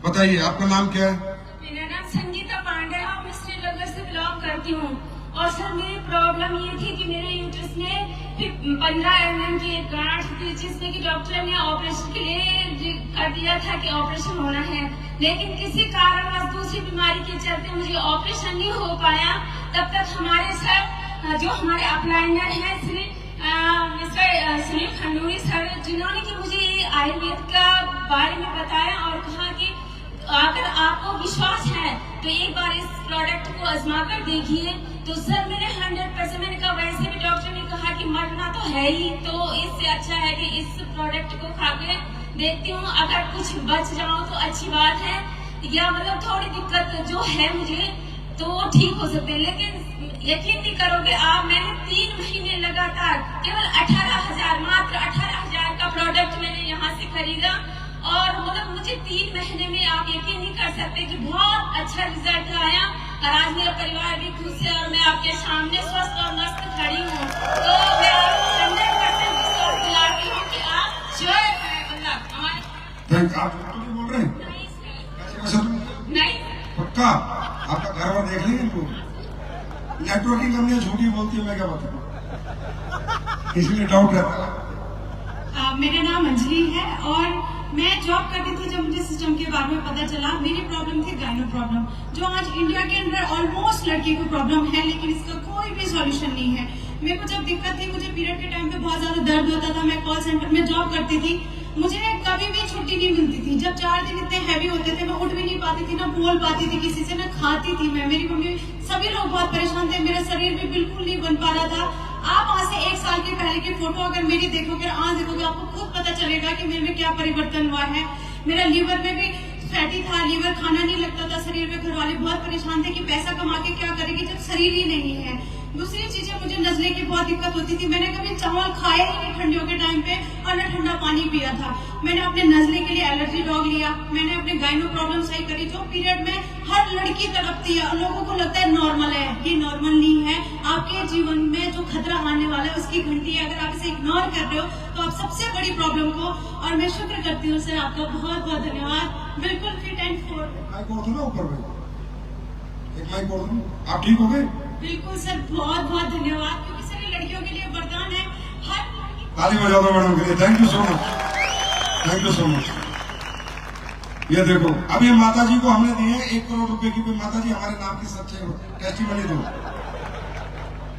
बताइए आपका नाम क्या है? मेरा नाम संगीता पांडे है और मैं श्रीनगर से बिलोंग करती हूँ। और सर मेरी प्रॉब्लम ये थी कि मेरे यूट्रस में 15 mm की एक गांठ थी, जिसमें कि डॉक्टर ने ऑपरेशन के लिए कर दिया था कि ऑपरेशन होना है, लेकिन किसी कारणवश दूसरी बीमारी के चलते मुझे ऑपरेशन नहीं हो पाया। तब तक हमारे सर जो हमारे अपलाइनर हैं मिस्टर सुनील खंडूरी सर, जिन्होंने कि मुझे ये आयुर्वेद का बारे में बताया और कहा कि अगर आपको विश्वास है तो एक बार इस प्रोडक्ट को आजमा कर देखिए। तो सर मैंने 100% मैंने कहा, वैसे भी डॉक्टर ने कहा कि मरना तो है ही, तो इससे अच्छा है कि इस प्रोडक्ट को खा के देखती हूँ, अगर कुछ बच जाऊँ तो अच्छी बात है, या मतलब थोड़ी दिक्कत जो है मुझे तो वो ठीक हो सकते हैं। लेकिन यकीन नहीं करोगे आप, मैंने 3 महीने लगातार केवल 18,000 मात्र 18,000 का प्रोडक्ट मैंने यहाँ से खरीदा और मतलब मुझे 3 महीने में आप यकीन नहीं कर सकते कि बहुत अच्छा रिजल्ट आया। और आज मेरा परिवार भी खुश है और मैं आपके सामने स्वस्थ और मस्त खड़ी हूँ। तो मैं आपको 100% विश्वास दिलाती हूँ कि आप जो है मतलब हमारे आप नहीं बोल रहे हैं? नहीं पक्का आपका घर वाला देख लेंगे इनको, नेटवर्किंग करनी है, झूठी बोलती है, मैं क्या बताऊँ, इसलिए डाउट रहता है। मेरा नाम अंजलि है और मैं जॉब करती थी। जब मुझे सिस्टम के बारे में पता चला, मेरी प्रॉब्लम थी गाइनो प्रॉब्लम, जो आज इंडिया के अंदर ऑलमोस्ट लड़की को प्रॉब्लम है, लेकिन इसका कोई भी सॉल्यूशन नहीं है। मेरे को जब दिक्कत थी, मुझे पीरियड के टाइम पे बहुत ज्यादा दर्द होता था, मैं कॉल सेंटर में जॉब करती थी, मुझे कभी भी छुट्टी नहीं मिलती थी। जब 4 दिन इतने हैवी होते थे, मैं उठ भी नहीं पाती थी, ना बोल पाती थी किसी से, ना खाती थी मैं, मेरी मम्मी, सभी लोग बहुत परेशान थे, मेरा शरीर भी बिल्कुल नहीं बन पा रहा था। आप आज से 1 साल के पहले की फोटो अगर मेरी देखोगे, आज देखोगे, आपको खुद पता चलेगा कि मेरे में क्या परिवर्तन हुआ है। मेरा लीवर में भी फैटी था, लीवर खाना नहीं लगता था शरीर में। घर वाले बहुत परेशान थे कि पैसा कमा के क्या करेगी जब शरीर ही नहीं है। दूसरी चीजें, मुझे नजले की बहुत दिक्कत होती थी, मैंने कभी चावल खाया ही नहीं ठंडियों के टाइम पे और न ठंडा पानी पिया था। मैंने अपने नजले के लिए एलर्जी डॉग लिया, मैंने अपने गाइनो प्रॉब्लम सही करी, जो पीरियड में हर लड़की तड़पती है और लोगों को लगता है नॉर्मल है, ये नॉर्मल नहीं है। आपके जीवन में जो खतरा आने वाला है उसकी घंटी है, अगर आप इसे इग्नोर कर रहे हो तो आप सबसे बड़ी प्रॉब्लम को, और मैं शुक्र करती हूँ सर आपका बहुत बहुत धन्यवाद। बिल्कुल फिट एंड फोर माइक और दो ना ऊपर में, एक माइक और दो, आप ठीक हो गए? बिल्कुल सर, बहुत बहुत धन्यवाद, क्योंकि सर ये लड़कियों के लिए वरदान है। हर ताली बजा दो मैडम के लिए, thank you so much, thank you so much. ये देखो, अभी माता जी को हमने दिए 1 करोड़ रुपए की, कोई माता जी हमारे नाम की सच्चे टेस्टिमनी दो।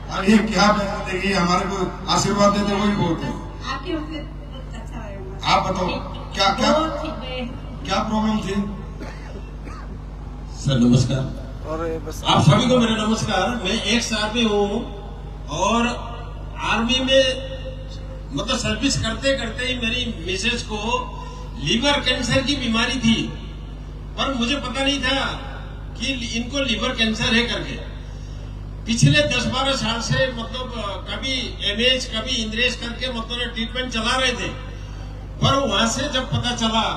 अब ये क्या देगी, हमारे को आशीर्वाद देते वही बोलते हैं। आपके अच्छा रहेगा। आप बताओ क्या क्या क्या प्रॉब्लम थी? सर नमस्कार, आप सभी को मेरा नमस्कार। मैं 1 साल में हूँ और आर्मी में मतलब सर्विस करते करते ही मेरी मिसेज को लीवर कैंसर की बीमारी थी, पर मुझे पता नहीं था कि इनको लीवर कैंसर है करके। पिछले 10-12 साल से मतलब कभी एमएच कभी इंद्रेश करके मतलब ट्रीटमेंट चला रहे थे, पर वहां से जब पता चला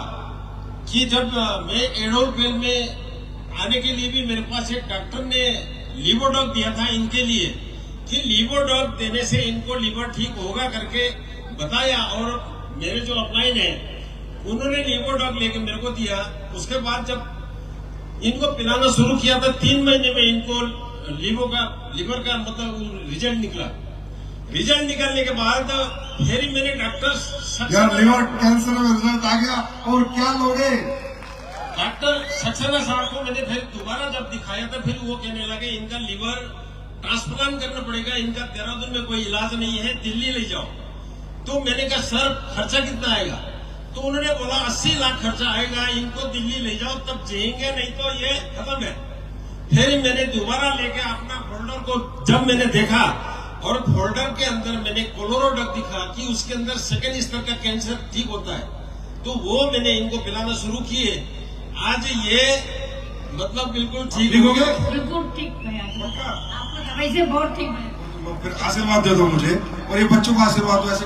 कि जब मैं एडोलपेल में आने के लिए भी मेरे पास एक डॉक्टर ने लीवोडॉग दिया था इनके लिए, कि लीवोडॉग देने से इनको लीवर ठीक होगा करके बताया, और मेरे जो अपलाइन है उन्होंने लीवोडॉग लेके मेरे को दिया। उसके बाद जब इनको पिलाना शुरू किया था 3 महीने में इनको लीवर का मतलब रिजल्ट निकला। रिजल्ट निकलने के बाद फिर मैंने डॉक्टर यार लीवर कैंसर में रिजल्ट आ गया, और क्या लोगे? डॉक्टर सक्सेना साहब को मैंने फिर दोबारा जब दिखाया था, फिर वो कहने लगे इनका लीवर ट्रांसप्लांट करना पड़ेगा, इनका देहरादून में कोई इलाज नहीं है, दिल्ली ले जाओ। तो मैंने कहा सर खर्चा कितना आएगा? तो उन्होंने बोला 80 लाख खर्चा आएगा, इनको दिल्ली ले जाओ तब जिएंगे, नहीं तो ये खत्म है। फिर मैंने दोबारा लेके अपना फोल्डर को जब मैंने देखा, और फोल्डर के अंदर मैंने कोलोरोडॉग दिखा कि उसके अंदर 2nd स्तर का कैंसर ठीक होता है, तो वो मैंने इनको पिलाना शुरू किए। आज ये मतलब बिल्कुल ठीक हो गया, बिल्कुल ठीक है, आपको दवाई से बहुत ठीक है। फिर आशीर्वाद दे दो मुझे, और ये बच्चों को आशीर्वाद दो, ऐसे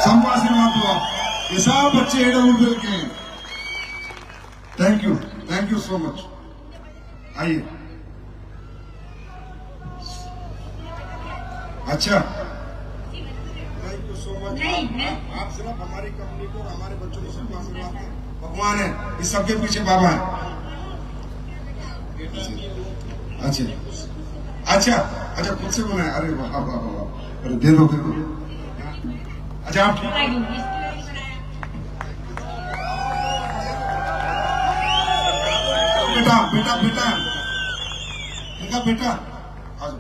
सबको आशीर्वाद दो आप। ये सब बच्चे AWL के हैं। Thank you so much. आइए। अच्छा, थैंक यू सो मच। आप सिर्फ हमारी कंपनी को और हमारे बच्चों को सिर्फ आशीर्वाद दें। भगवान है, इस सबके पीछे बाबा है। अच्छा खुद से बनाए। अरे वाह वाह वाह, अरे दे दो। अच्छा आप बेटा इनका बेटा आ जाओ।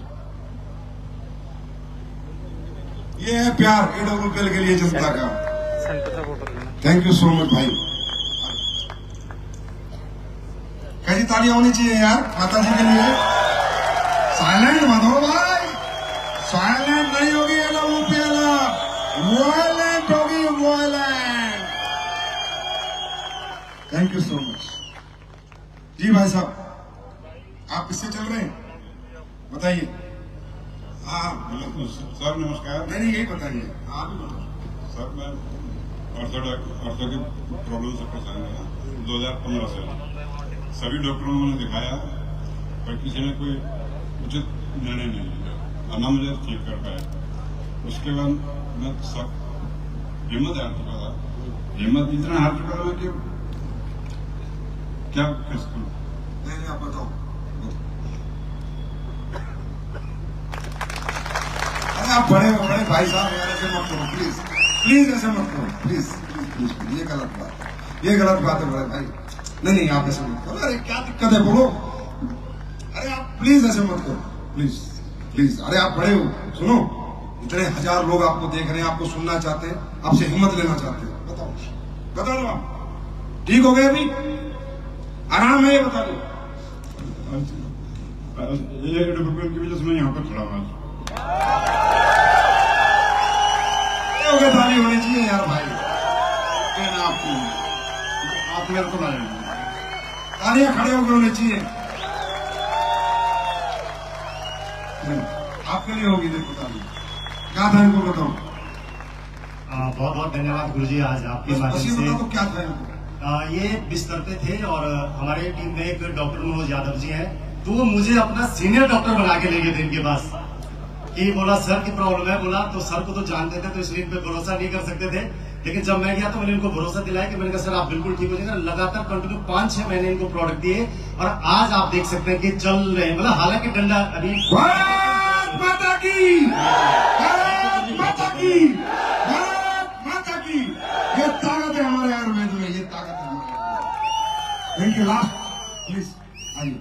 ये है प्यार AWL के लिए जनता का। थैंक यू सो मच भाई। कैसी तालियां होनी चाहिए यार माता जी के लिए। साइलेंट मत हो भाई, साइलेंट नहीं होगी AWL, वायलेंट होगी violent. Thank you so much ji. भाई साहब आप किससे चल रहे हैं बताइए। हाँ सर नमस्कार। नहीं यही बताइए आप ही बताइए। सर मैं ऑर्थो की प्रॉब्लम से परेशान था 2015 से। सभी डॉक्टरों ने दिखाया पर किसी ने कोई उचित निर्णय नहीं लिया, ना मुझे ठीक कर पाया। उसके बाद मैं सब हिम्मत हार चुका था, हिम्मत इतना हार चुका था कि क्या करूं। नहीं आप बताओ। अरे आप बड़े भाई साहब यार ऐसे मत करो प्लीज ऐसे मत करो प्लीज। ये गलत बात है बड़े भाई। नहीं आप ऐसे मत करो। अरे क्या दिक्कत है बोलो। अरे आप प्लीज ऐसे मत करो प्लीज। अरे आप बड़े हो, सुनो इतने हजार लोग आपको देख रहे हैं, आपको सुनना चाहते हैं, आपसे हिम्मत लेना चाहते हैं। बता दो आप ठीक हो गए अभी आराम है, ये बता दो। AWL की वजह से मैं यहाँ पर खड़ा हुआ। ताली होनी चाहिए यार भाई। आप मेरे को लाए तालियां खड़े होकर होनी चाहिए। आपके लिए होगी देखो ताली। क्या था इनको बताओ। बहुत बहुत धन्यवाद गुरुजी। आज आपके माध्यम से तो क्या था इनको। ये बिस्तर पे थे और हमारे टीम में एक डॉक्टर मनोज यादव जी हैं, तो वो मुझे अपना सीनियर डॉक्टर बना के ले गए थे इनके पास कि बोला सर की प्रॉब्लम है। बोला तो सर को तो जानते थे तो इसलिए इन पे भरोसा नहीं कर सकते थे, लेकिन जब मैं गया तो मैंने इनको भरोसा दिलाया कि मैंने कहा सर आप बिल्कुल ठीक हो जाएगा। लगातार कंटिन्यू 5-6 महीने इनको प्रोडक्ट दिए और आज आप देख सकते हैं कि चल रहे हैं। मतलब हालांकि डंडा अभी माता की ये ताकत है हमारे आयुर्वेद में, ये ताकत है हमारे। Thank you. लास्ट प्लीज आइए।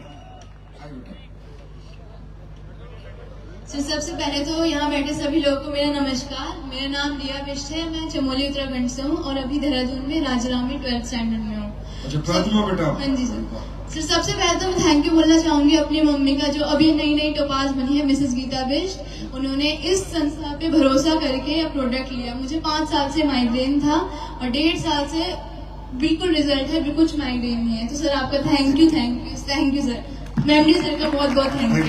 सर सबसे पहले तो यहाँ बैठे सभी लोगों को मेरा नमस्कार। मेरा नाम रिया बिष्ट है, मैं चमोली उत्तराखंड से हूँ और अभी देहरादून में राजाराम में 12th स्टैंडर्ड में हूँ। अच्छा 12th में बेटा। हाँ जी सर। सर सबसे पहले तो मैं थैंक यू बोलना चाहूंगी अपनी मम्मी का, जो अभी नई टोपाज बनी है, मिसेस गीता बिष्ट। उन्होंने इस संस्था पे भरोसा करके यह प्रोडक्ट लिया। मुझे 5 साल से माइग्रेन था और 1.5 साल से बिल्कुल रिजल्ट है, बिल्कुल कुछ माइग्रेन नहीं है। तो सर आपका thank you sir. Memory sir का बहुत बहुत थैंक यू।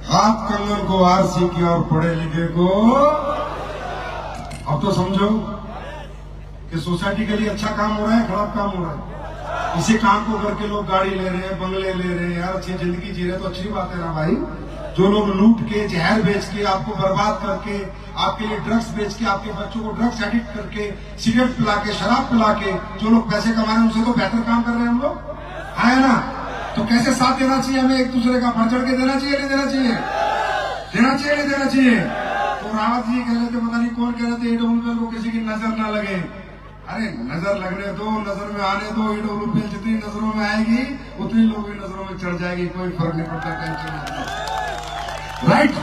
हाथ कंगन को आरसी की और पढ़े लिखे को अब तो समझो कि सोसाइटी के लिए अच्छा काम हो रहा है, खराब काम हो रहा है। इसी काम को करके लोग गाड़ी ले रहे हैं, बंगले ले रहे हैं, यार अच्छी जिंदगी जी रहे हैं तो अच्छी बात है ना भाई। जो लोग लूट के, जहर बेच के, आपको बर्बाद करके, आपके लिए ड्रग्स बेच के, आपके बच्चों को ड्रग्स एडिक्ट करके, सिगरेट पिला के, शराब पिला के जो लोग पैसे कमा रहे हैं उनसे तो बेहतर काम कर रहे हैं हम लोग, है ना। तो कैसे साथ देना चाहिए हमें एक दूसरे का, बढ़ चढ़ के देना चाहिए नहीं देना चाहिए, देना चाहिए नहीं देना चाहिए। तो रावत जी कह रहे थे, पता नहीं कौन कह रहे थे, AWL को किसी की नजर ना लगे। अरे नजर लगने दो, नजर में आने दो। AWL जितनी नजरों में आएगी उतनी लोगों की नजरों में चढ़ जाएगी, कोई फर्क नहीं पड़ता, टेंशन नहीं। राइट।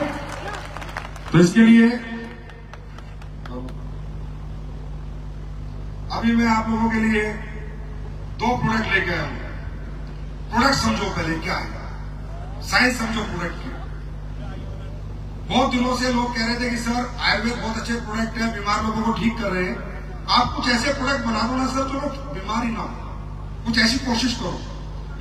तो इसके लिए अभी मैं आप लोगों के लिए 2 प्रोडक्ट लेके आया हूं। प्रोडक्ट समझो पहले क्या है, साइंस समझो प्रोडक्ट की। बहुत दिनों से लोग कह रहे थे कि सर आयुर्वेद बहुत अच्छे प्रोडक्ट है, बीमार लोगों को ठीक कर रहे हैं। आप कुछ ऐसे प्रोडक्ट बना दो ना सर जो लोग बीमार ही ना हो, कुछ ऐसी कोशिश करो।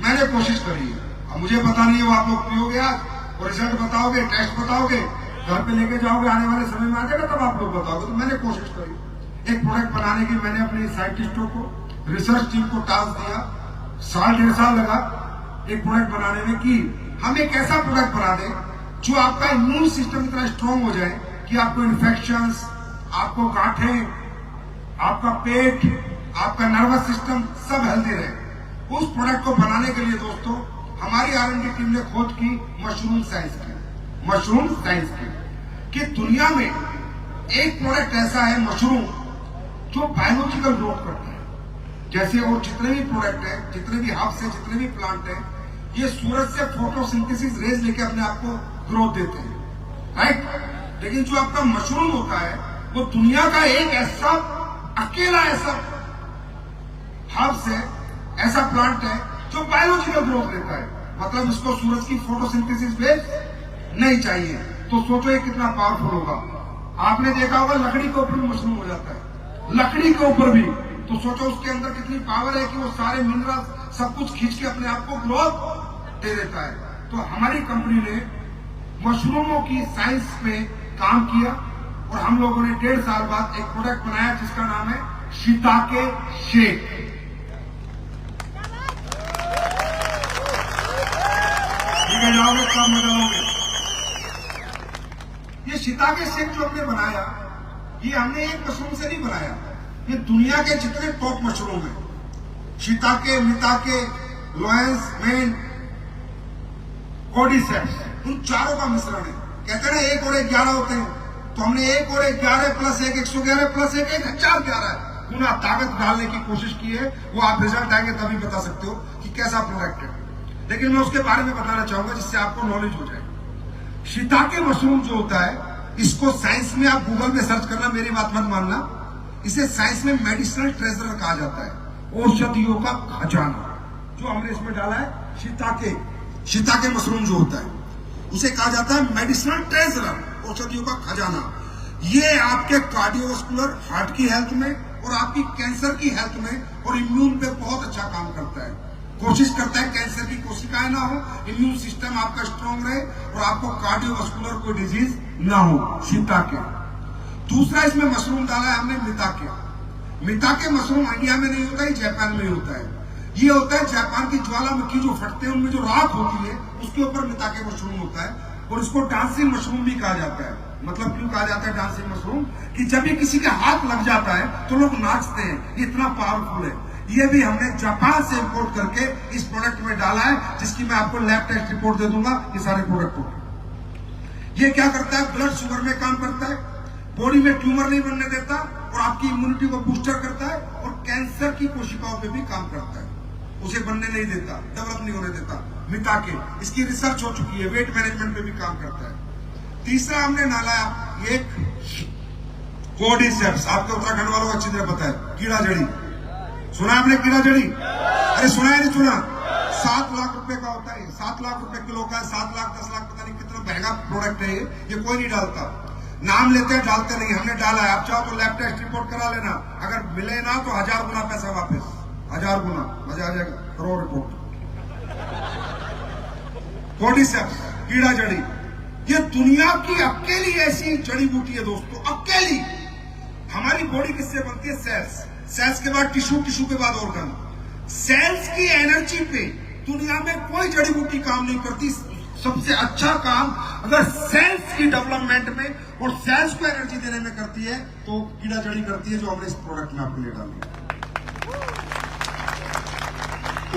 मैंने कोशिश करी है, अब मुझे पता नहीं है वो आप लोग पियोगे आज और रिजल्ट बताओगे, टेस्ट बताओगे, घर पे लेके जाओगे, आने वाले समय में आ जाएगा, तब आप लोग बताओगे। तो मैंने कोशिश करी एक प्रोडक्ट बनाने की। मैंने अपने साइंटिस्टों को, रिसर्च टीम को टास्क दिया, 1.5 साल लगा एक प्रोडक्ट बनाने में कि हम एक ऐसा प्रोडक्ट बना दें जो आपका इम्यून सिस्टम इतना स्ट्रांग हो जाए कि आपको इन्फेक्शंस, आपको गांठें, आपका पेट, आपका नर्वस सिस्टम सब हेल्दी रहे। उस प्रोडक्ट को बनाने के लिए दोस्तों हमारी R&D टीम ने खोज की मशरूम साइंस की कि दुनिया में एक प्रोडक्ट ऐसा है मशरूम जो बायोलॉजिकल ग्रोथ करता है। जैसे और जितने भी प्रोडक्ट है, जितने भी हब्स है, जितने भी प्लांट है, ये सूरज से फोटोसिंथेसिस रेज लेके अपने आप को ग्रोथ देते हैं, राइट। लेकिन जो आपका मशरूम होता है वो दुनिया का एक ऐसा अकेला ऐसा हब्स है, ऐसा प्लांट है जो बायोलॉजिकल ग्रोथ देता है। मतलब इसको सूरज की फोटोसिंथेसिस रेज नहीं चाहिए। तो सोचो ये कितना पावरफुल होगा। आपने देखा होगा लकड़ी के ऊपर भी मशरूम हो जाता है, लकड़ी के ऊपर भी। तो सोचो उसके अंदर कितनी पावर है कि वो सारे मिनरल सब कुछ खींच के अपने आप को ग्रोथ दे देता है। तो हमारी कंपनी ने मशरूमों की साइंस में काम किया और हम लोगों ने 1.5 साल बाद एक प्रोडक्ट बनाया जिसका नाम है शिताके शेक। ठीक है, जाओगे कब मजा लोगे। ये शिताके शेक जो हमने बनाया, ये हमने एक मशरूम से नहीं बनाया, ये दुनिया के जितने टॉप मशरूम है, शिताके, मिताके, लोएंस, मेन, कोर्डिसेप्स, उन चारों का मिश्रण है। कहते हैं ना 1 और 1 11 होते हैं, तो हमने 1 और 1 11 प्लस 1 111 प्लस 1 1011 गुना ताकत डालने की कोशिश की है। वो आप रिजल्ट आएंगे तभी बता सकते हो कि कैसा प्रोडक्ट है। लेकिन मैं उसके बारे में बताना चाहूंगा जिससे आपको नॉलेज हो जाए। शिताके मशरूम जो होता है, इसको साइंस में आप गूगल में सर्च करना, मेरी बात मत मानना, इसे साइंस में मेडिसिनल ट्रेजर कहा जाता है, औषधियों का खजाना। जो हमने इसमें डाला है शिताके मशरूम जो होता है उसे कहा जाता है मेडिसिनल ट्रेजर, औषधियों का खजाना। ये आपके कार्डियोवास्कुलर, हार्ट की हेल्थ में और आपकी कैंसर की हेल्थ में और इम्यून पे बहुत अच्छा काम करता है। कोशिश करता है कैंसर की कोशिकाएं ना हो, इम्यून सिस्टम आपका स्ट्रांग रहे और आपको कार्डियोवास्कुलर कोई डिजीज ना हो। शिताके। दूसरा इसमें मशरूम डाला है हमने मिताके मशरूम इंडिया में नहीं होता है, जापान में होता है। ये होता है जापान की ज्वालामुखी जो फटते हैं उनमें जो राख होती है उसके ऊपर मिताके मशरूम होता है और इसको डांसिंग मशरूम भी कहा जाता है। मतलब क्यों कहा जाता है डांसिंग मशरूम? कि जब भी किसी के हाथ लग जाता है तो लोग नाचते हैं, इतना पावरफुल है। ये भी हमने जापान से इंपोर्ट करके इस प्रोडक्ट में डाला है, जिसकी मैं आपको लैब टेस्ट रिपोर्ट दे दूंगा। ये सारे प्रोडक्ट ये क्या करता है? ब्लड शुगर में काम करता है, बॉडी में ट्यूमर नहीं बनने देता और आपकी इम्यूनिटी को बूस्टर करता है और कैंसर की कोशिकाओं पे भी काम करता है, उसे बनने नहीं देता, डेवलप नहीं होने देता। मिताके, इसकी रिसर्च हो चुकी है, वेट मैनेजमेंट पे भी काम करता है। तीसरा हमने डाला एक कोर्डिसेप्स, आपके उत्तराखंड वालों को अच्छी तरह पता है, कीड़ा जड़ी। सुना आपने कीड़ा जड़ी? अरे सुना है नहीं सुना? 7 लाख रुपए का होता है, 7 लाख रुपए किलो का है, 7 लाख 10 लाख, पता नहीं कितना महंगा प्रोडक्ट है ये कोई नहीं डालता। नाम लेते हैं, डालते नहीं, हमने डाला है। आप चाहो तो लैब टेस्ट रिपोर्ट करा लेना, अगर मिले ना तो 1000 गुना पैसा वापस, 1000 गुना, मजा आ जाएगा। करो रिपोर्ट। कोर्डिसेप्स, कीड़ा जड़ी, ये दुनिया की अकेली ऐसी जड़ी बूटी है दोस्तों, अकेली। हमारी बॉडी किससे बनती है? सेल्स के बाद टिश्यू, टिश्यू के बाद ऑर्गन। सेल्स की एनर्जी पे दुनिया में कोई जड़ी बूटी काम नहीं करती। सबसे अच्छा काम अगर सेल्स की डेवलपमेंट में और सेल्स को एनर्जी देने में करती है तो कीड़ा जड़ी करती है, जो हमने इस प्रोडक्ट में आपके लिए डाली।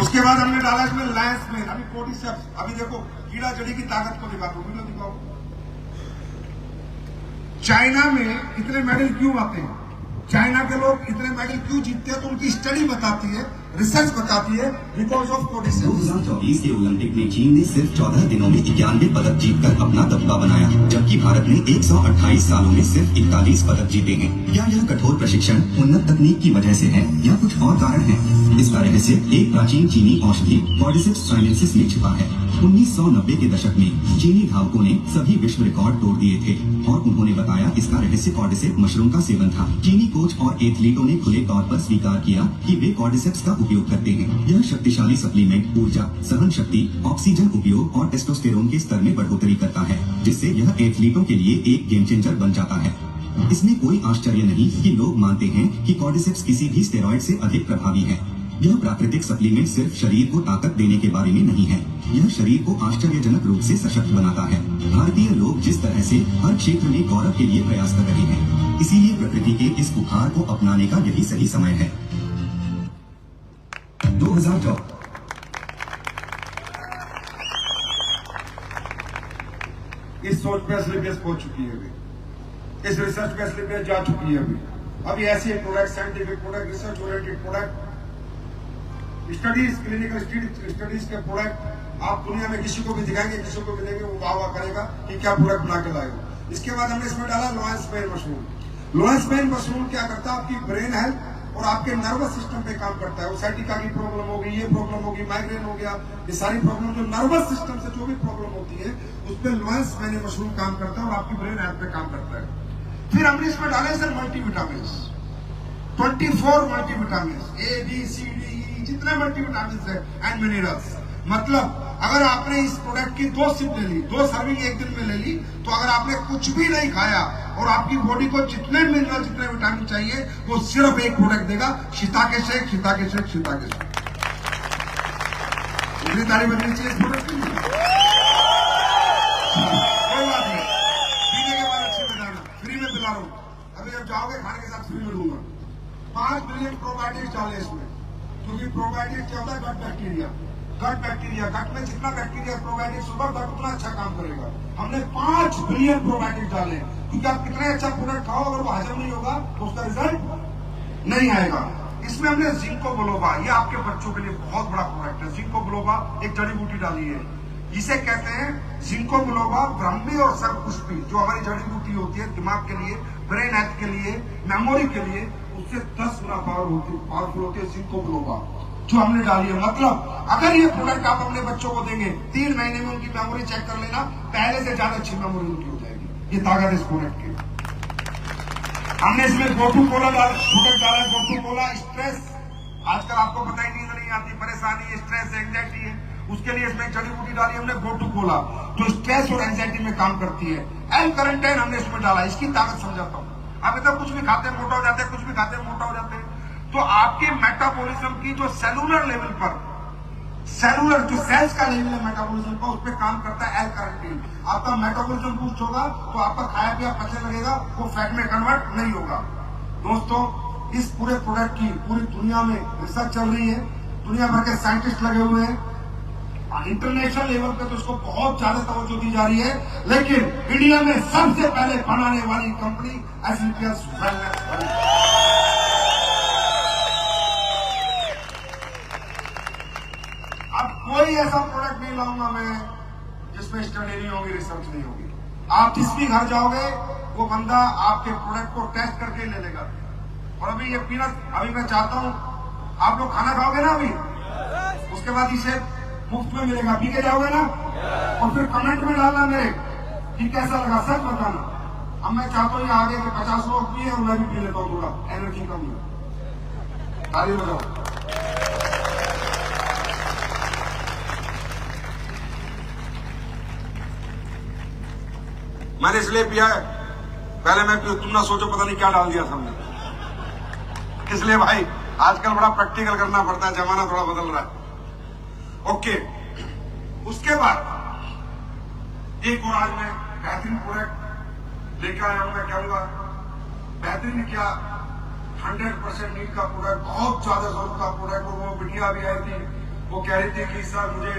उसके बाद हमने डाला इसमें लैंस में, अभी कोर्डिसेप्स। अभी देखो कीड़ा जड़ी की ताकत को दिखाओ, वीडियो दिखाओ। चाइना में इतने मेडल क्यों आते हैं? चाइना के लोग इतने मेडल क्यों जीतते हैं? तो उनकी स्टडी बताती है, रिसर्च बताती है, बिकॉज ऑफ कोर्डिसेप्स। 2024 के ओलंपिक में चीन ने सिर्फ 14 दिनों में 91 पदक जीतकर अपना दबदबा बनाया, जबकि भारत ने 128 सालों में सिर्फ 41 पदक जीते हैं। क्या यह कठोर प्रशिक्षण, उन्नत तकनीक की वजह से है या कुछ और कारण है? इसका रहस्य एक प्राचीन चीनी औषधि कॉर्डिसेप्स चाइनेंसिस में छिपा है। 1990 के दशक में चीनी धावकों ने सभी विश्व रिकॉर्ड तोड़ दिए थे और उन्होंने बताया इसका रहस्य कॉर्डिसेप मशरूम का सेवन था। चीनी कोच और एथलीटों ने खुले तौर पर स्वीकार किया कि वे कॉर्डिसेप्स का उपयोग करते हैं। यह शक्तिशाली सप्लीमेंट ऊर्जा, सहन शक्ति, ऑक्सीजन उपयोग और टेस्टोस्टेरोन के स्तर में बढ़ोतरी करता है, जिससे यह एथलीटों के लिए एक गेम चेंजर बन जाता है। इसमें कोई आश्चर्य नहीं कि लोग मानते हैं कि कॉर्डिसेप्स किसी भी स्टेरॉइड से अधिक प्रभावी है। यह प्राकृतिक सप्लीमेंट सिर्फ शरीर को ताकत देने के बारे में नहीं है, यह शरीर को आश्चर्यजनक रूप से सशक्त बनाता है। भारतीय लोग जिस तरह से हर क्षेत्र में गौरव के लिए प्रयास कर रहे हैं, इसीलिए प्रकृति के इस उपहार को अपनाने का यही सही समय है। 2014 इस सोच पे एसलीपीएस पहुंच चुकी है, अभी इस रिसर्च पे एसलीपीएस जा चुकी है। अभी ऐसी product, scientific product, research oriented product, studies, clinical studies के प्रोडक्ट आप दुनिया में किसी को भी दिखाएंगे, किसी को भी देंगे, वो वाह करेगा कि क्या प्रोडक्ट बना के लाएगा। इसके बाद हमने इसमें डाला लॉरेंस पेन मशरूम। लॉरेंस पेन मशरूम क्या करता है, आपकी ब्रेन हेल्थ और आपके नर्वस सिस्टम पे काम करता है। वो साइटिका की प्रॉब्लम होगी, ये प्रॉब्लम होगी, माइग्रेन हो गया, ये सारी प्रॉब्लम जो नर्वस सिस्टम से जो भी प्रॉब्लम होती है उस पर लॉरेंस पेन मशरूम काम करता है और आपकी ब्रेन हेल्थ पे काम करता है। फिर हमने इसमें डाले sir multivitamin, 24 multivitamin, A B C D E, जितने मल्टीविटामिन है एंड मिनरल्स। मतलब अगर आपने इस प्रोडक्ट की 2 सिप ले ली, 2 सर्विंग एक दिन में ले ली, तो अगर आपने कुछ भी नहीं खाया और आपकी बॉडी को जितने मिनरल, जितने विटामिन चाहिए वो सिर्फ एक प्रोडक्ट देगा, shiitake shake, shiitake shake, shiitake shake. इतनी तारीफ बननी चाहिए इस प्रोडक्ट की। कोई बात नहीं, पीने के बाद अच्छे में जाना, फ्री में पिला रहा हूं। अभी जब जाओगे खाने के साथ फ्री में दूंगा। 5 मिलियन प्रोबायोटिक्स डाले इसमें, क्योंकि प्रोबायोटिक्स क्या होता है, गट बैक्टीरिया। गट बैक्टीरिया, गट में जितना बैक्टीरिया प्रोबायोटिक्स होगा गट उतना अच्छा काम करेगा। हमने 5 बिलियन प्रोबायोटिक्स डाले, क्योंकि आप कितने अच्छा प्रोडक्ट खाओ, अगर वो हजम नहीं होगा तो उसका रिजल्ट नहीं आएगा। इसमें हमने जिंको बिलोबा, ये आपके बच्चों के लिए बहुत बड़ा प्रोडक्ट है। जिंको बिलोबा एक जड़ी बूटी डाली है, इसे कहते हैं जिंको बिलोबा ब्राह्मी और सर्वपुष्पी, जो हमारी जड़ी बूटी होती है दिमाग के लिए, ब्रेन हेल्थ के लिए, मेमोरी के लिए, उससे 10 गुना पावरफुल होती है जिंको बिलोबा, जो हमने डाली है। मतलब अगर ये प्रोडक्ट आप अपने बच्चों को देंगे, 3 महीने में उनकी मेमोरी चेक कर लेना, पहले से ज्यादा अच्छी मेमोरी उनकी हो जाएगी। ये ताकत है इस प्रोडक्ट की। हमने इसमें गोटू कोला प्रोडक्ट डाला है। गोटू कोला स्ट्रेस, आजकल आपको पता ही नींद नहीं आती, परेशानी, स्ट्रेस, एंग्जाइटी है, उसके लिए इसमें जड़ी बूटी डाली हमने गोटू कोला, जो स्ट्रेस और एंग्जाइटी में काम करती है। एल कैरेंटाइन हमने इसमें डाला, इसकी ताकत समझाता हूँ। आप इतना कुछ भी खाते हैं मोटा हो जाते हैं, कुछ भी खाते हैं मोटा हो जाते हैं, तो आपके मेटाबॉलिज्म की जो सेलुलर लेवल पर, सेलुलर जो सेल्स का लेवल है मेटाबॉलिज्म का, उस पर काम करता है एल कैरेंटीन। आपका मेटाबॉलिज्म बूस्ट होगा तो आपका खाया पिया पचने लगेगा, वो फैट में कन्वर्ट नहीं होगा। दोस्तों, इस पूरे प्रोडक्ट की पूरी दुनिया में रिसर्च चल रही है, दुनिया भर के साइंटिस्ट लगे हुए हैं, इंटरनेशनल लेवल पे तो इसको बहुत ज्यादा तवज्जो दी जा रही है, लेकिन इंडिया में सबसे पहले बनाने वाली कंपनी एसलीपीएस वेलनेस। अब कोई ऐसा प्रोडक्ट नहीं लाऊंगा मैं जिसमें स्टडी नहीं होगी, रिसर्च नहीं होगी। आप जिस भी घर जाओगे वो बंदा आपके प्रोडक्ट को टेस्ट करके ले लेगा। और अभी ये पीनट, अभी मैं चाहता हूं आप लोग खाना खाओगे ना अभी, उसके बाद इसे मुफ्त में मिलेगा, पी के जाओगे ना, और फिर कमेंट में डालना मेरे कि कैसा लगा, सच बताना। अब मैं चाहता हूँ आगे के 50 लोग पिए और मैं भी पी लेता हूँ, थोड़ा एनर्जी कम है। ताली बजाओ। मैंने इसलिए पिया है, पहले मैं पियो, तुम ना सोचो पता नहीं क्या डाल दिया हमने। इसलिए भाई आजकल बड़ा प्रैक्टिकल करना पड़ता है, जमाना थोड़ा बदल रहा है। ओके, उसके बाद एक और आज मैं बेहतरीन प्रोडक्ट लेकर आया हूं। मैं कहूंगा बेहतरीन क्या, 100% नीट का प्रोडक्ट, बहुत ज्यादा जरूरत का प्रोडक्ट। वो बिटिया भी आई थी, वो कह रही थी कि सर मुझे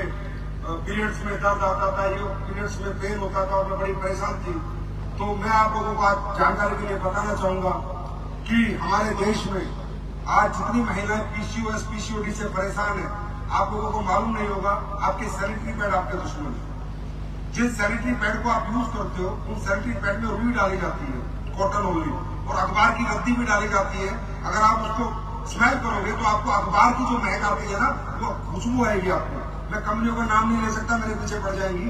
पीरियड्स में दर्द आता था, ये पीरियड्स में पेन होता था और मैं बड़ी परेशान थी। तो मैं आप लोगों को आज जानकारी के लिए बताना चाहूंगा कि हमारे देश में आज जितनी महिलाएं पीसीओएस, पीसीओडी से परेशान है, आप लोगों को मालूम नहीं होगा, आपके सैनिटरी पैड आपके दुश्मन है। जिस सैनिटरी पैड को आप यूज करते हो, उन सैनिटरी पैड में रुई डाली जाती है, कॉटन ओनली, और अखबार की गद्दी भी डाली जाती है। अगर आप उसको स्मेल करोगे तो आपको अखबार की जो महक आती है ना, वो खुशबू आएगी आपको। मैं कंपनियों का नाम नहीं ले सकता, मेरे पीछे पड़ जाएंगी।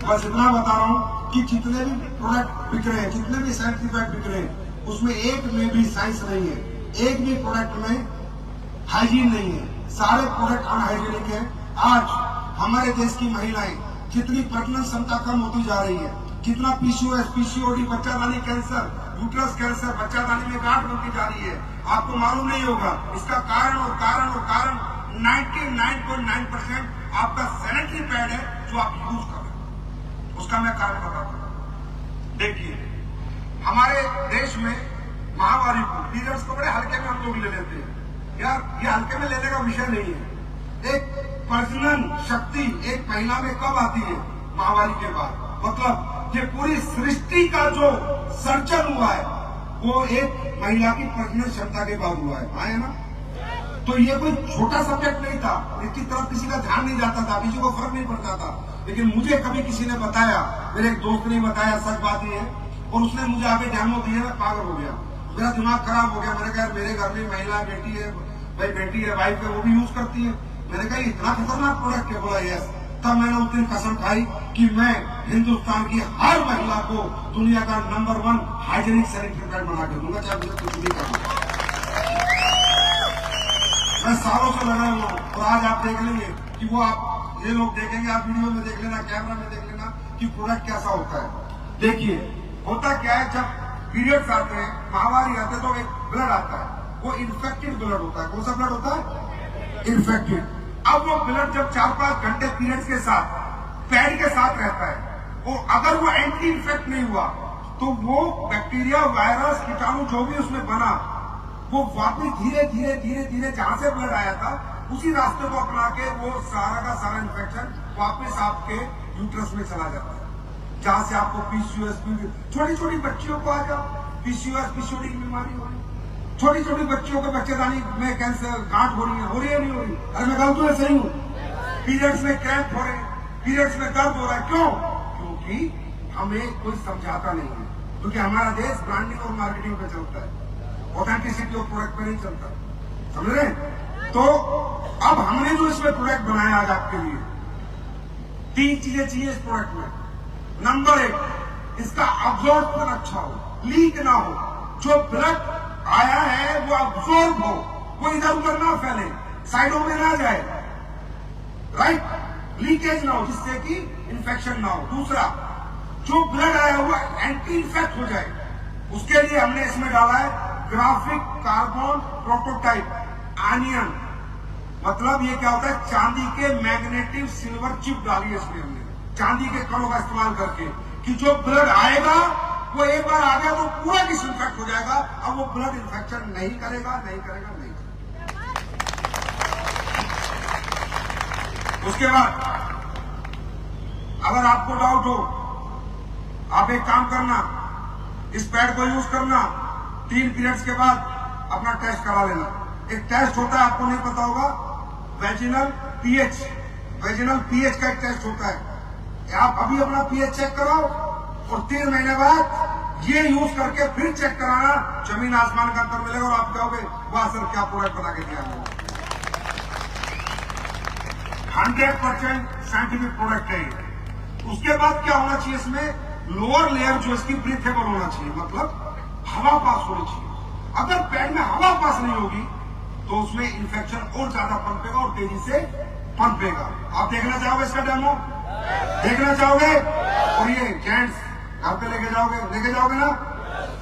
बस इतना बता रहा हूँ कि जितने भी प्रोडक्ट बिक रहे हैं, जितने भी साइड इफेक्ट बिक रहे हैं, उसमें एक में भी साइंस नहीं है, एक भी प्रोडक्ट में हाइजीन नहीं है, सारे प्रोडक्ट अनहाइजीनिक है। आज हमारे देश की महिलाएं जितनी प्रजनन क्षमता कम होती जा रही है, जितना पीसीओएस, पीसीओडी, बच्चादानी कैंसर, यूट्रस कैंसर, बच्चादानी में गांठ बनती जा रही है, आपको मालूम नहीं होगा। इसका कारण 99.9% आपका सैनिटरी पैड है जो आप यूज कर रहे हैं, उसका मैं कारण बताता हूं। देखिए, हमारे देश में महामारी को, पीरियड्स को बड़े हल्के में हम लोग ले लेते हैं। यार, ये हल्के में लेने का विषय नहीं है। एक प्रजनन शक्ति एक महिला में कब आती है? महामारी के बाद। मतलब ये पूरी सृष्टि का जो सर्जन हुआ है वो एक महिला की प्रजनन क्षमता के बाद हुआ है ना। तो ये कोई छोटा सब्जेक्ट नहीं था, इसकी तरफ किसी का ध्यान नहीं जाता था, किसी को फर्क नहीं पड़ता था। लेकिन मुझे कभी किसी ने बताया, मेरे एक दोस्त ने बताया, सच बात ये है, और उसने मुझे आगे डेमो दिए, मैं पागल हो गया, मेरा दिमाग खराब हो गया। मैंने कहा मेरे घर में महिला बेटी है, भाई बेटी है, वाइफ है, वो भी यूज करती है। मैंने कहा इतना खतरनाक प्रोडक्ट है? बोला यस। तब मैंने उस दिन कसम खाई कि मैं हिंदुस्तान की हर महिला को दुनिया का नंबर 1 हाइजीनिक सैनिटरी पैड बना के दूंगा, चाहे मुझे कुछ भी करना। मैं सालों से लगा हुआ हूं, और आज आप देख लेंगे कि वो आप ये लोग देखेंगे, आप वीडियो में देख लेना, कैमरा में देख लेना कि प्रोडक्ट कैसा होता है। देखिए, होता क्या है, जब पीरियड्स आते हैं, महामारी आते हैं, तो एक ब्लड आता है, वो इन्फेक्टेड ब्लड होता है। कौन सा ब्लड होता है? इन्फेक्टेड। अब वो ब्लड जब 4-5 घंटे पीरियड्स के साथ, पैड के साथ रहता है, और अगर वो एंटी इन्फेक्ट नहीं हुआ तो वो बैक्टीरिया, वायरस, कीटाणु जो भी उसमें बना, वो वापस धीरे धीरे धीरे धीरे जहां से ब्लड आया था उसी रास्ते को अपना के वो सारा का सारा इन्फेक्शन वापस आपके यूट्रस में चला जाता है, जहां से आपको पीसीओएस, छोटी छोटी बच्चियों को आ जाओ पीसीओएस, पीसीओडी की बीमारी हो रही है, छोटी छोटी बच्चियों को बच्चेदानी में कैंसर, गांठ हो रही है नहीं हो रही? अरे मैं गलत हूं या सही हूं? पीरियड्स में क्रैम्प हो रहे हैं, पीरियड्स में दर्द हो रहा है, क्यों? क्योंकि हमें कोई समझाता नहीं है, क्योंकि हमारा देश ब्रांडिंग और मार्केटिंग पे चलता है, ऑथेंटिसिटी ऑफ प्रोडक्ट पे नहीं चलता, समझ रहे हैं? तो अब हमने जो इसमें प्रोडक्ट बनाया आज आपके लिए, 3 चीजें चाहिए इस प्रोडक्ट में। नंबर 1, इसका अब्जॉर्प्शन अच्छा हो, लीक ना हो, जो ब्लड आया है वो अब्सॉर्ब हो, वो इधर उधर ना फैले, साइडों में ना जाए, राइट? लीकेज ना हो, जिससे कि इन्फेक्शन ना हो। दूसरा, जो ब्लड आया हुआ एंटी इन्फेक्ट हो जाए, उसके लिए हमने इसमें डाला है ग्राफिक कार्बन प्रोटोटाइप आनियन। मतलब ये क्या होता है? चांदी के मैग्नेटिक सिल्वर चिप डाली है इसमें हमने, चांदी के कणों का इस्तेमाल करके, कि जो ब्लड आएगा वो एक बार आ गया तो पूरा डिसइंफेक्ट हो जाएगा। अब वो ब्लड इन्फेक्शन नहीं करेगा। उसके बाद अगर आपको डाउट हो, आप एक काम करना, इस पैड को यूज करना, 3 पीरियड्स के बाद अपना टेस्ट करा लेना। एक टेस्ट होता है, आपको नहीं पता होगा, वेजिनल पीएच का एक टेस्ट होता है। आप अभी अपना पीएच चेक कराओ और 3 महीने बाद ये यूज करके फिर चेक कराना, जमीन आसमान का अंतर मिलेगा और आप कहोगे वाह सर क्या प्रोडक्ट बना के दिया है। 100% साइंटिफिक प्रोडक्ट है ये। उसके बाद क्या होना चाहिए? इसमें लोअर लेयर जो इसकी ब्रीथेबल होना चाहिए, मतलब हवा पास होनी चाहिए। अगर पैड में हवा पास नहीं होगी तो उसमें इन्फेक्शन और ज्यादा पनपेगा और तेजी से पनपेगा। आप देखना चाहोगे इसका डेमो? देखना चाहोगे? और ये जेंट्स घर पे लेके जाओगे ना?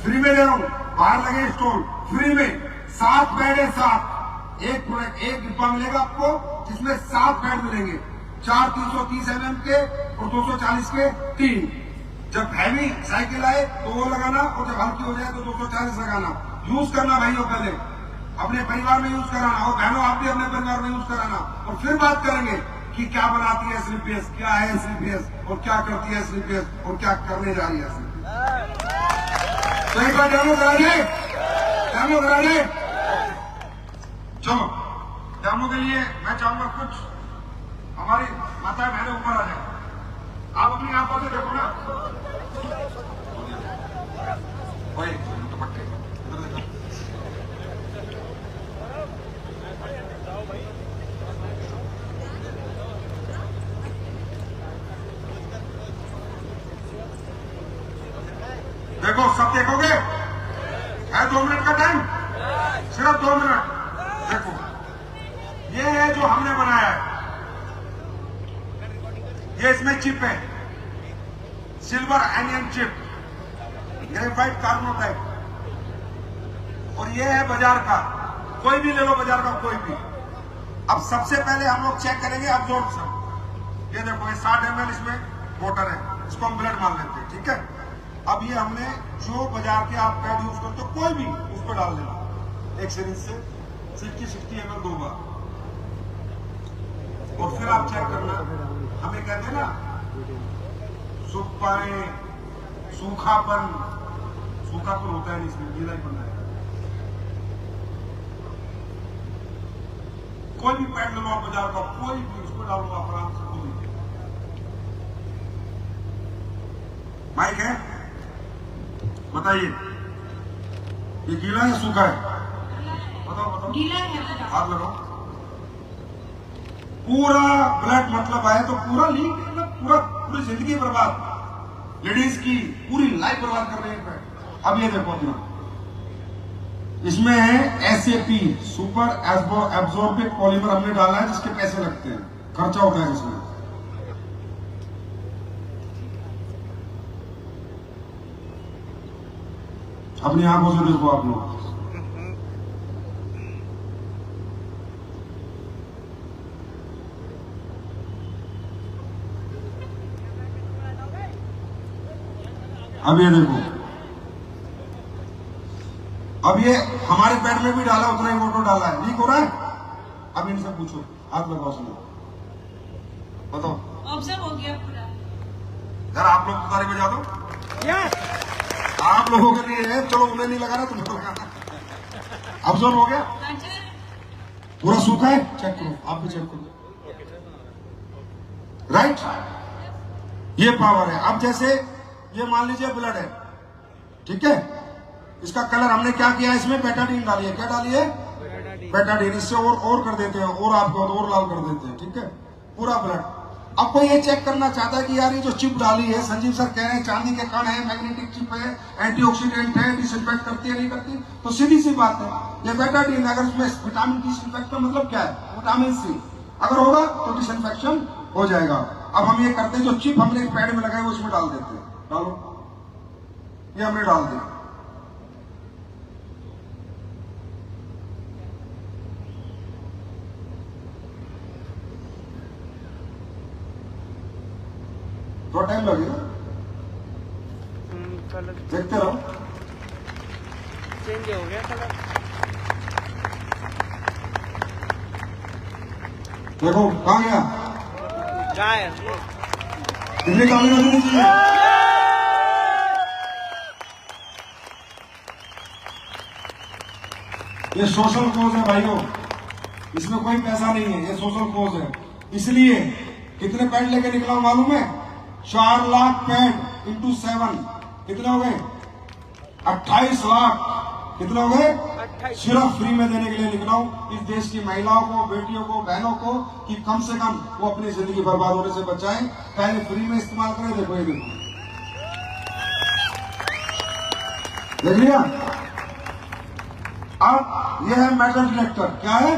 फ्री में ले रहा हूं, बाहर लगे स्टॉल, फ्री में 7 पैड है, 7 एक डिब्बा मिलेगा आपको, जिसमें 7 पैड मिलेंगे, 4 330 mm के और 240 के 3। जब हैवी साइकिल आए तो वो लगाना, और जब हल्की हो जाए तो 240 लगाना। यूज करना भाइयों, पहले अपने परिवार में यूज कराना, और बहनों आप भी अपने परिवार में यूज कराना, और फिर बात करेंगे कि क्या बनाती है स्लीपियस, क्या है स्लीपियस, और क्या करती है स्लीपियस, और क्या करने जा रही है स्लीपियस। तो एक बार डेमो करा दे। चलो डेमो के लिए मैं चाहूंगा कुछ हमारी माताएं बहनें ऊपर आ जाए। आप अपनी आंखों से देखो ना, दुपट्टे लोग सब देखोगे? है 2 मिनट का टाइम? सिर्फ 2 मिनट। देखो, ये है जो हमने बनाया है, ये इसमें चिप है, silver anion chip, graphite carbonite, और ये है बाजार का, कोई भी ले लो बाजार का कोई भी। अब सबसे पहले हम लोग चेक करेंगे अब्जॉर्प्शन। ये देखो, ये 60 ml इसमें मोटर है, इसको हम ब्लड मान लेते हैं, ठीक है। अब ये हमने जो बाजार के आप पैड यूज करते हो कोई भी, उसको डाल देना एक सिरिंज से 60 ml 2 बार, और फिर आप चेक करना। हमें कहते हैं ना सुखपाए, सूखापन होता है नहीं, इसमें गीला ही बनना है। कोई भी पैड लो आप बाजार का, कोई भी, उसको डालो आप आराम से। कोई माइक है, बताइए ये गीला है या सूखा है? बताओ। गीला है। हाथ लगाओ। पूरा ब्लड मतलब आए तो पूरा लीक, पूरी जिंदगी बर्बाद, लेडीज की पूरी लाइफ बर्बाद कर रहे हैं। अब ये देखो अपना, इसमें है SAP, सुपर एब्जॉर्बिक पॉलीमर हमने डाला है, जिसके पैसे लगते हैं, खर्चा होता है इसमें। अपनी आंखों से देखो आप लोग। अब ये देखो, अब ये हमारे पैड में भी डाला, उतना ही वोटो डाला है, लीक हो रहा है। अब इनसे पूछो, हाथ लगाओ, सुनो, बताओ। ऑब्जर्व हो गया पूरा। यार आप लोग ताली बजा दो। आप लोगों के लिए है, चलो उन्हें नहीं लगाना, तुमको लगाना। ऑब्जर्व हो गया, पूरा सूखा है। चेक करो, आप भी चेक करो, राइट। ये पावर है। अब जैसे ये मान लीजिए ब्लड है, ठीक है, इसका कलर हमने क्या किया, इसमें बेटाडीन डाली है। क्या डाली है? बेटाडीन। इससे और कर देते हैं, और आपको और लाल कर देते हैं, ठीक है, पूरा ब्लड। अब कोई ये चेक करना चाहता है कि यार ये जो चिप डाली है, संजीव सर कह रहे हैं चांदी के कण है, मैग्नेटिक चिप है, एंटीऑक्सीडेंट है, डिसइंफेक्ट करती है नहीं करती, तो सीधी सी बात है, ये बेटाडीन, अगर इसमें विटामिन डिसइंफेक्ट का मतलब क्या है, विटामिन C अगर होगा तो डिसइंफेक्शन हो जाएगा। अब हम ये करते हैं, जो चिप हमने पैड में लगाई वो इसमें डाल देते हैं। डालो, ये हमने डाल दिया। थोड़ा टाइम लगेगा, देखते रहो। चेंज हो गया कलर। देखो कहाँ गया, कितनी काली लगनी चाहिए। ये सोशल कोज है भाइयों, इसमें कोई पैसा नहीं है, ये सोशल कोज है। इसलिए कितने पैड लेके निकला हूं मालूम है? 4 लाख पैड इंटू 7 कितने हो गए? 28 लाख। कितने हो गए? सिर्फ फ्री में देने के लिए निकला हूं इस देश की महिलाओं को, बेटियों को, बहनों को, कि कम से कम वो अपनी जिंदगी बर्बाद होने से बचाएं। पहले फ्री में इस्तेमाल करें। देखो ये देखो, देख लिया। अब यह है मेटल डिटेक्टर। क्या है?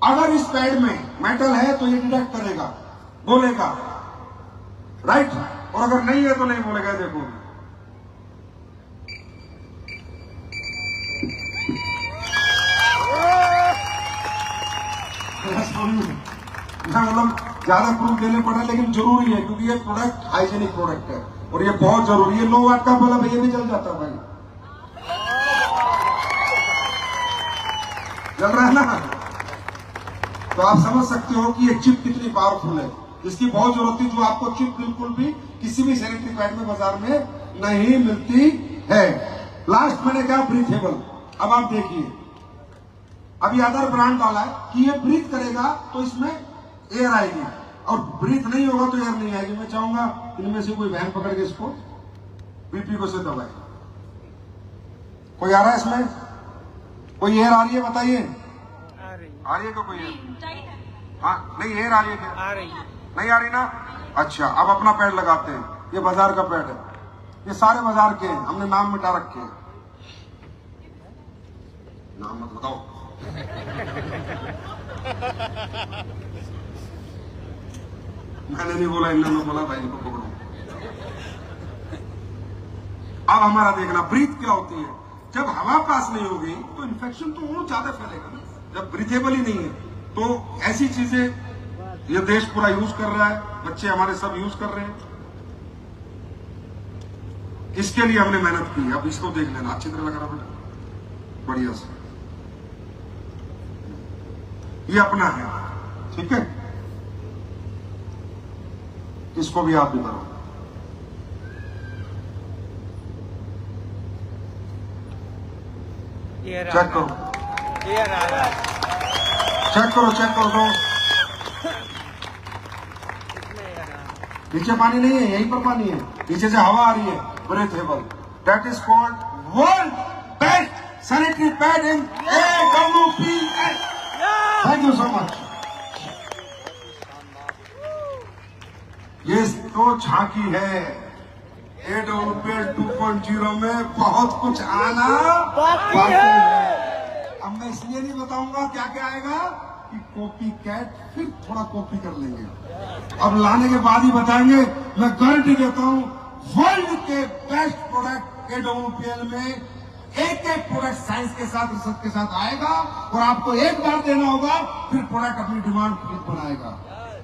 अगर इस पैड में मेटल है तो ये डिटेक्ट करेगा, बोलेगा, राइट, और अगर नहीं है तो नहीं बोलेगा। देखो मतलब ज्यादा प्रूफ देने पड़े, लेकिन जरूरी है क्योंकि ये प्रोडक्ट हाइजेनिक प्रोडक्ट है और ये बहुत जरूरी है। 9 वाट का बल्ब है, ये भी जल जाता है भाई, जल रहा है ना। तो आप समझ सकते हो कि ये चिप कितनी पावरफुल है, जिसकी बहुत जरूरत थी, जो आपको चिप बिल्कुल भी किसी भी सैनिटरी पैड में बाजार में नहीं मिलती है। लास्ट मैंने कहा ब्रीथेबल। अब आप देखिए, अभी अदर ब्रांड डाला है कि ये ब्रीथ करेगा तो इसमें एयर आएगी, और ब्रीथ नहीं होगा तो एयर नहीं आएगी। मैं चाहूंगा इनमें से कोई वैन पकड़ के इसको बीपी को से दबाए। कोई आ रहा है इसमें? कोई एयर आ रही है? बताइए, आ रही है क्या कोई एयर? हाँ, नहीं एयर आ रही है क्या? आ रही है। नहीं आ रही ना? अच्छा, अब अपना पैड लगाते हैं। ये बाजार का पैड है, ये सारे बाजार के हैं, हमने नाम मिटा रखे हैं। नाम मत बताओ। मैंने नहीं बोला, इन्होंने बोला भाई इनको पकड़ो। अब हमारा देखना, ब्रीथ क्या होती है। जब हवा पास नहीं होगी तो इन्फेक्शन तो और ज्यादा फैलेगा ना। जब ब्रीथेबल ही नहीं है तो ऐसी चीजें ये देश पूरा यूज कर रहा है, बच्चे हमारे सब यूज कर रहे हैं। इसके लिए हमने मेहनत की। अब इसको देख लेना, अच्छी तरह लगा बेटा, बढ़िया से। ये अपना है, ठीक है। इसको भी आप भी करो। चेक करो, चेक करो, चेक करो दो। नीचे पानी नहीं है, यहीं पर पानी है, नीचे से हवा आ रही है, breathable. That is called world best sanitary pad in AWPL। Thank you so much. ये तो झांकी है, AWPL 2.0 में बहुत कुछ आना बाकी है। अब मैं इसलिए नहीं बताऊंगा क्या क्या आएगा कि कॉपी कैट फिर थोड़ा कॉपी कर लेंगे। अब लाने के बाद ही बताएंगे। मैं गारंटी देता हूं वर्ल्ड के बेस्ट प्रोडक्ट AWPL में एक एक प्रोडक्ट साइंस के साथ, रिसर्च के साथ आएगा और आपको एक बार देना होगा, फिर प्रोडक्ट अपनी डिमांड खुद बनाएगा।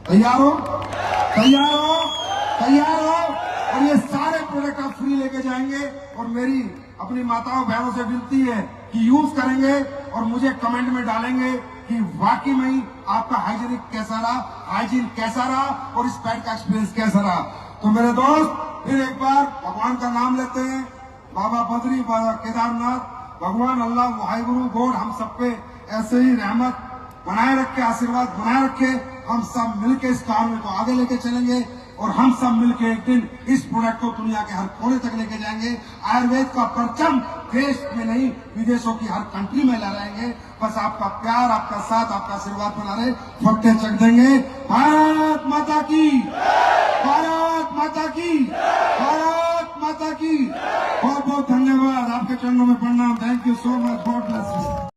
तैयार हो? तैयार हो? तैयार हो? और ये सारे प्रोडक्ट आप फ्री लेके जाएंगे। और मेरी अपनी माताओं बहनों से विनती है कि यूज करेंगे और मुझे कमेंट में डालेंगे कि वाकई में ही आपका हाइजीनिक कैसा रहा, हाइजीन कैसा रहा और इस पैड का एक्सपीरियंस कैसा रहा। तो मेरे दोस्त, फिर एक बार भगवान का नाम लेते हैं। बाबा बद्री, बाबा केदारनाथ, भगवान अल्लाह वाहिगुरु गॉड हम सब पे ऐसे ही रहमत बनाए रखे, आशीर्वाद बनाए रखे। हम सब मिलके इस काम को आगे लेके चलेंगे और हम सब मिलके एक दिन इस प्रोडक्ट को दुनिया के हर कोने तक लेके जाएंगे। आयुर्वेद का परचम देश में नहीं, विदेशों की हर कंट्री में लहराएंगे। बस आपका प्यार, आपका साथ, आपका आशीर्वाद बना रहे, फट्टे चक देंगे। भारत माता की, भारत माता की, भारत माता की। बहुत बहुत धन्यवाद, आपके चरणों में प्रणाम। Thank you so much, God bless you.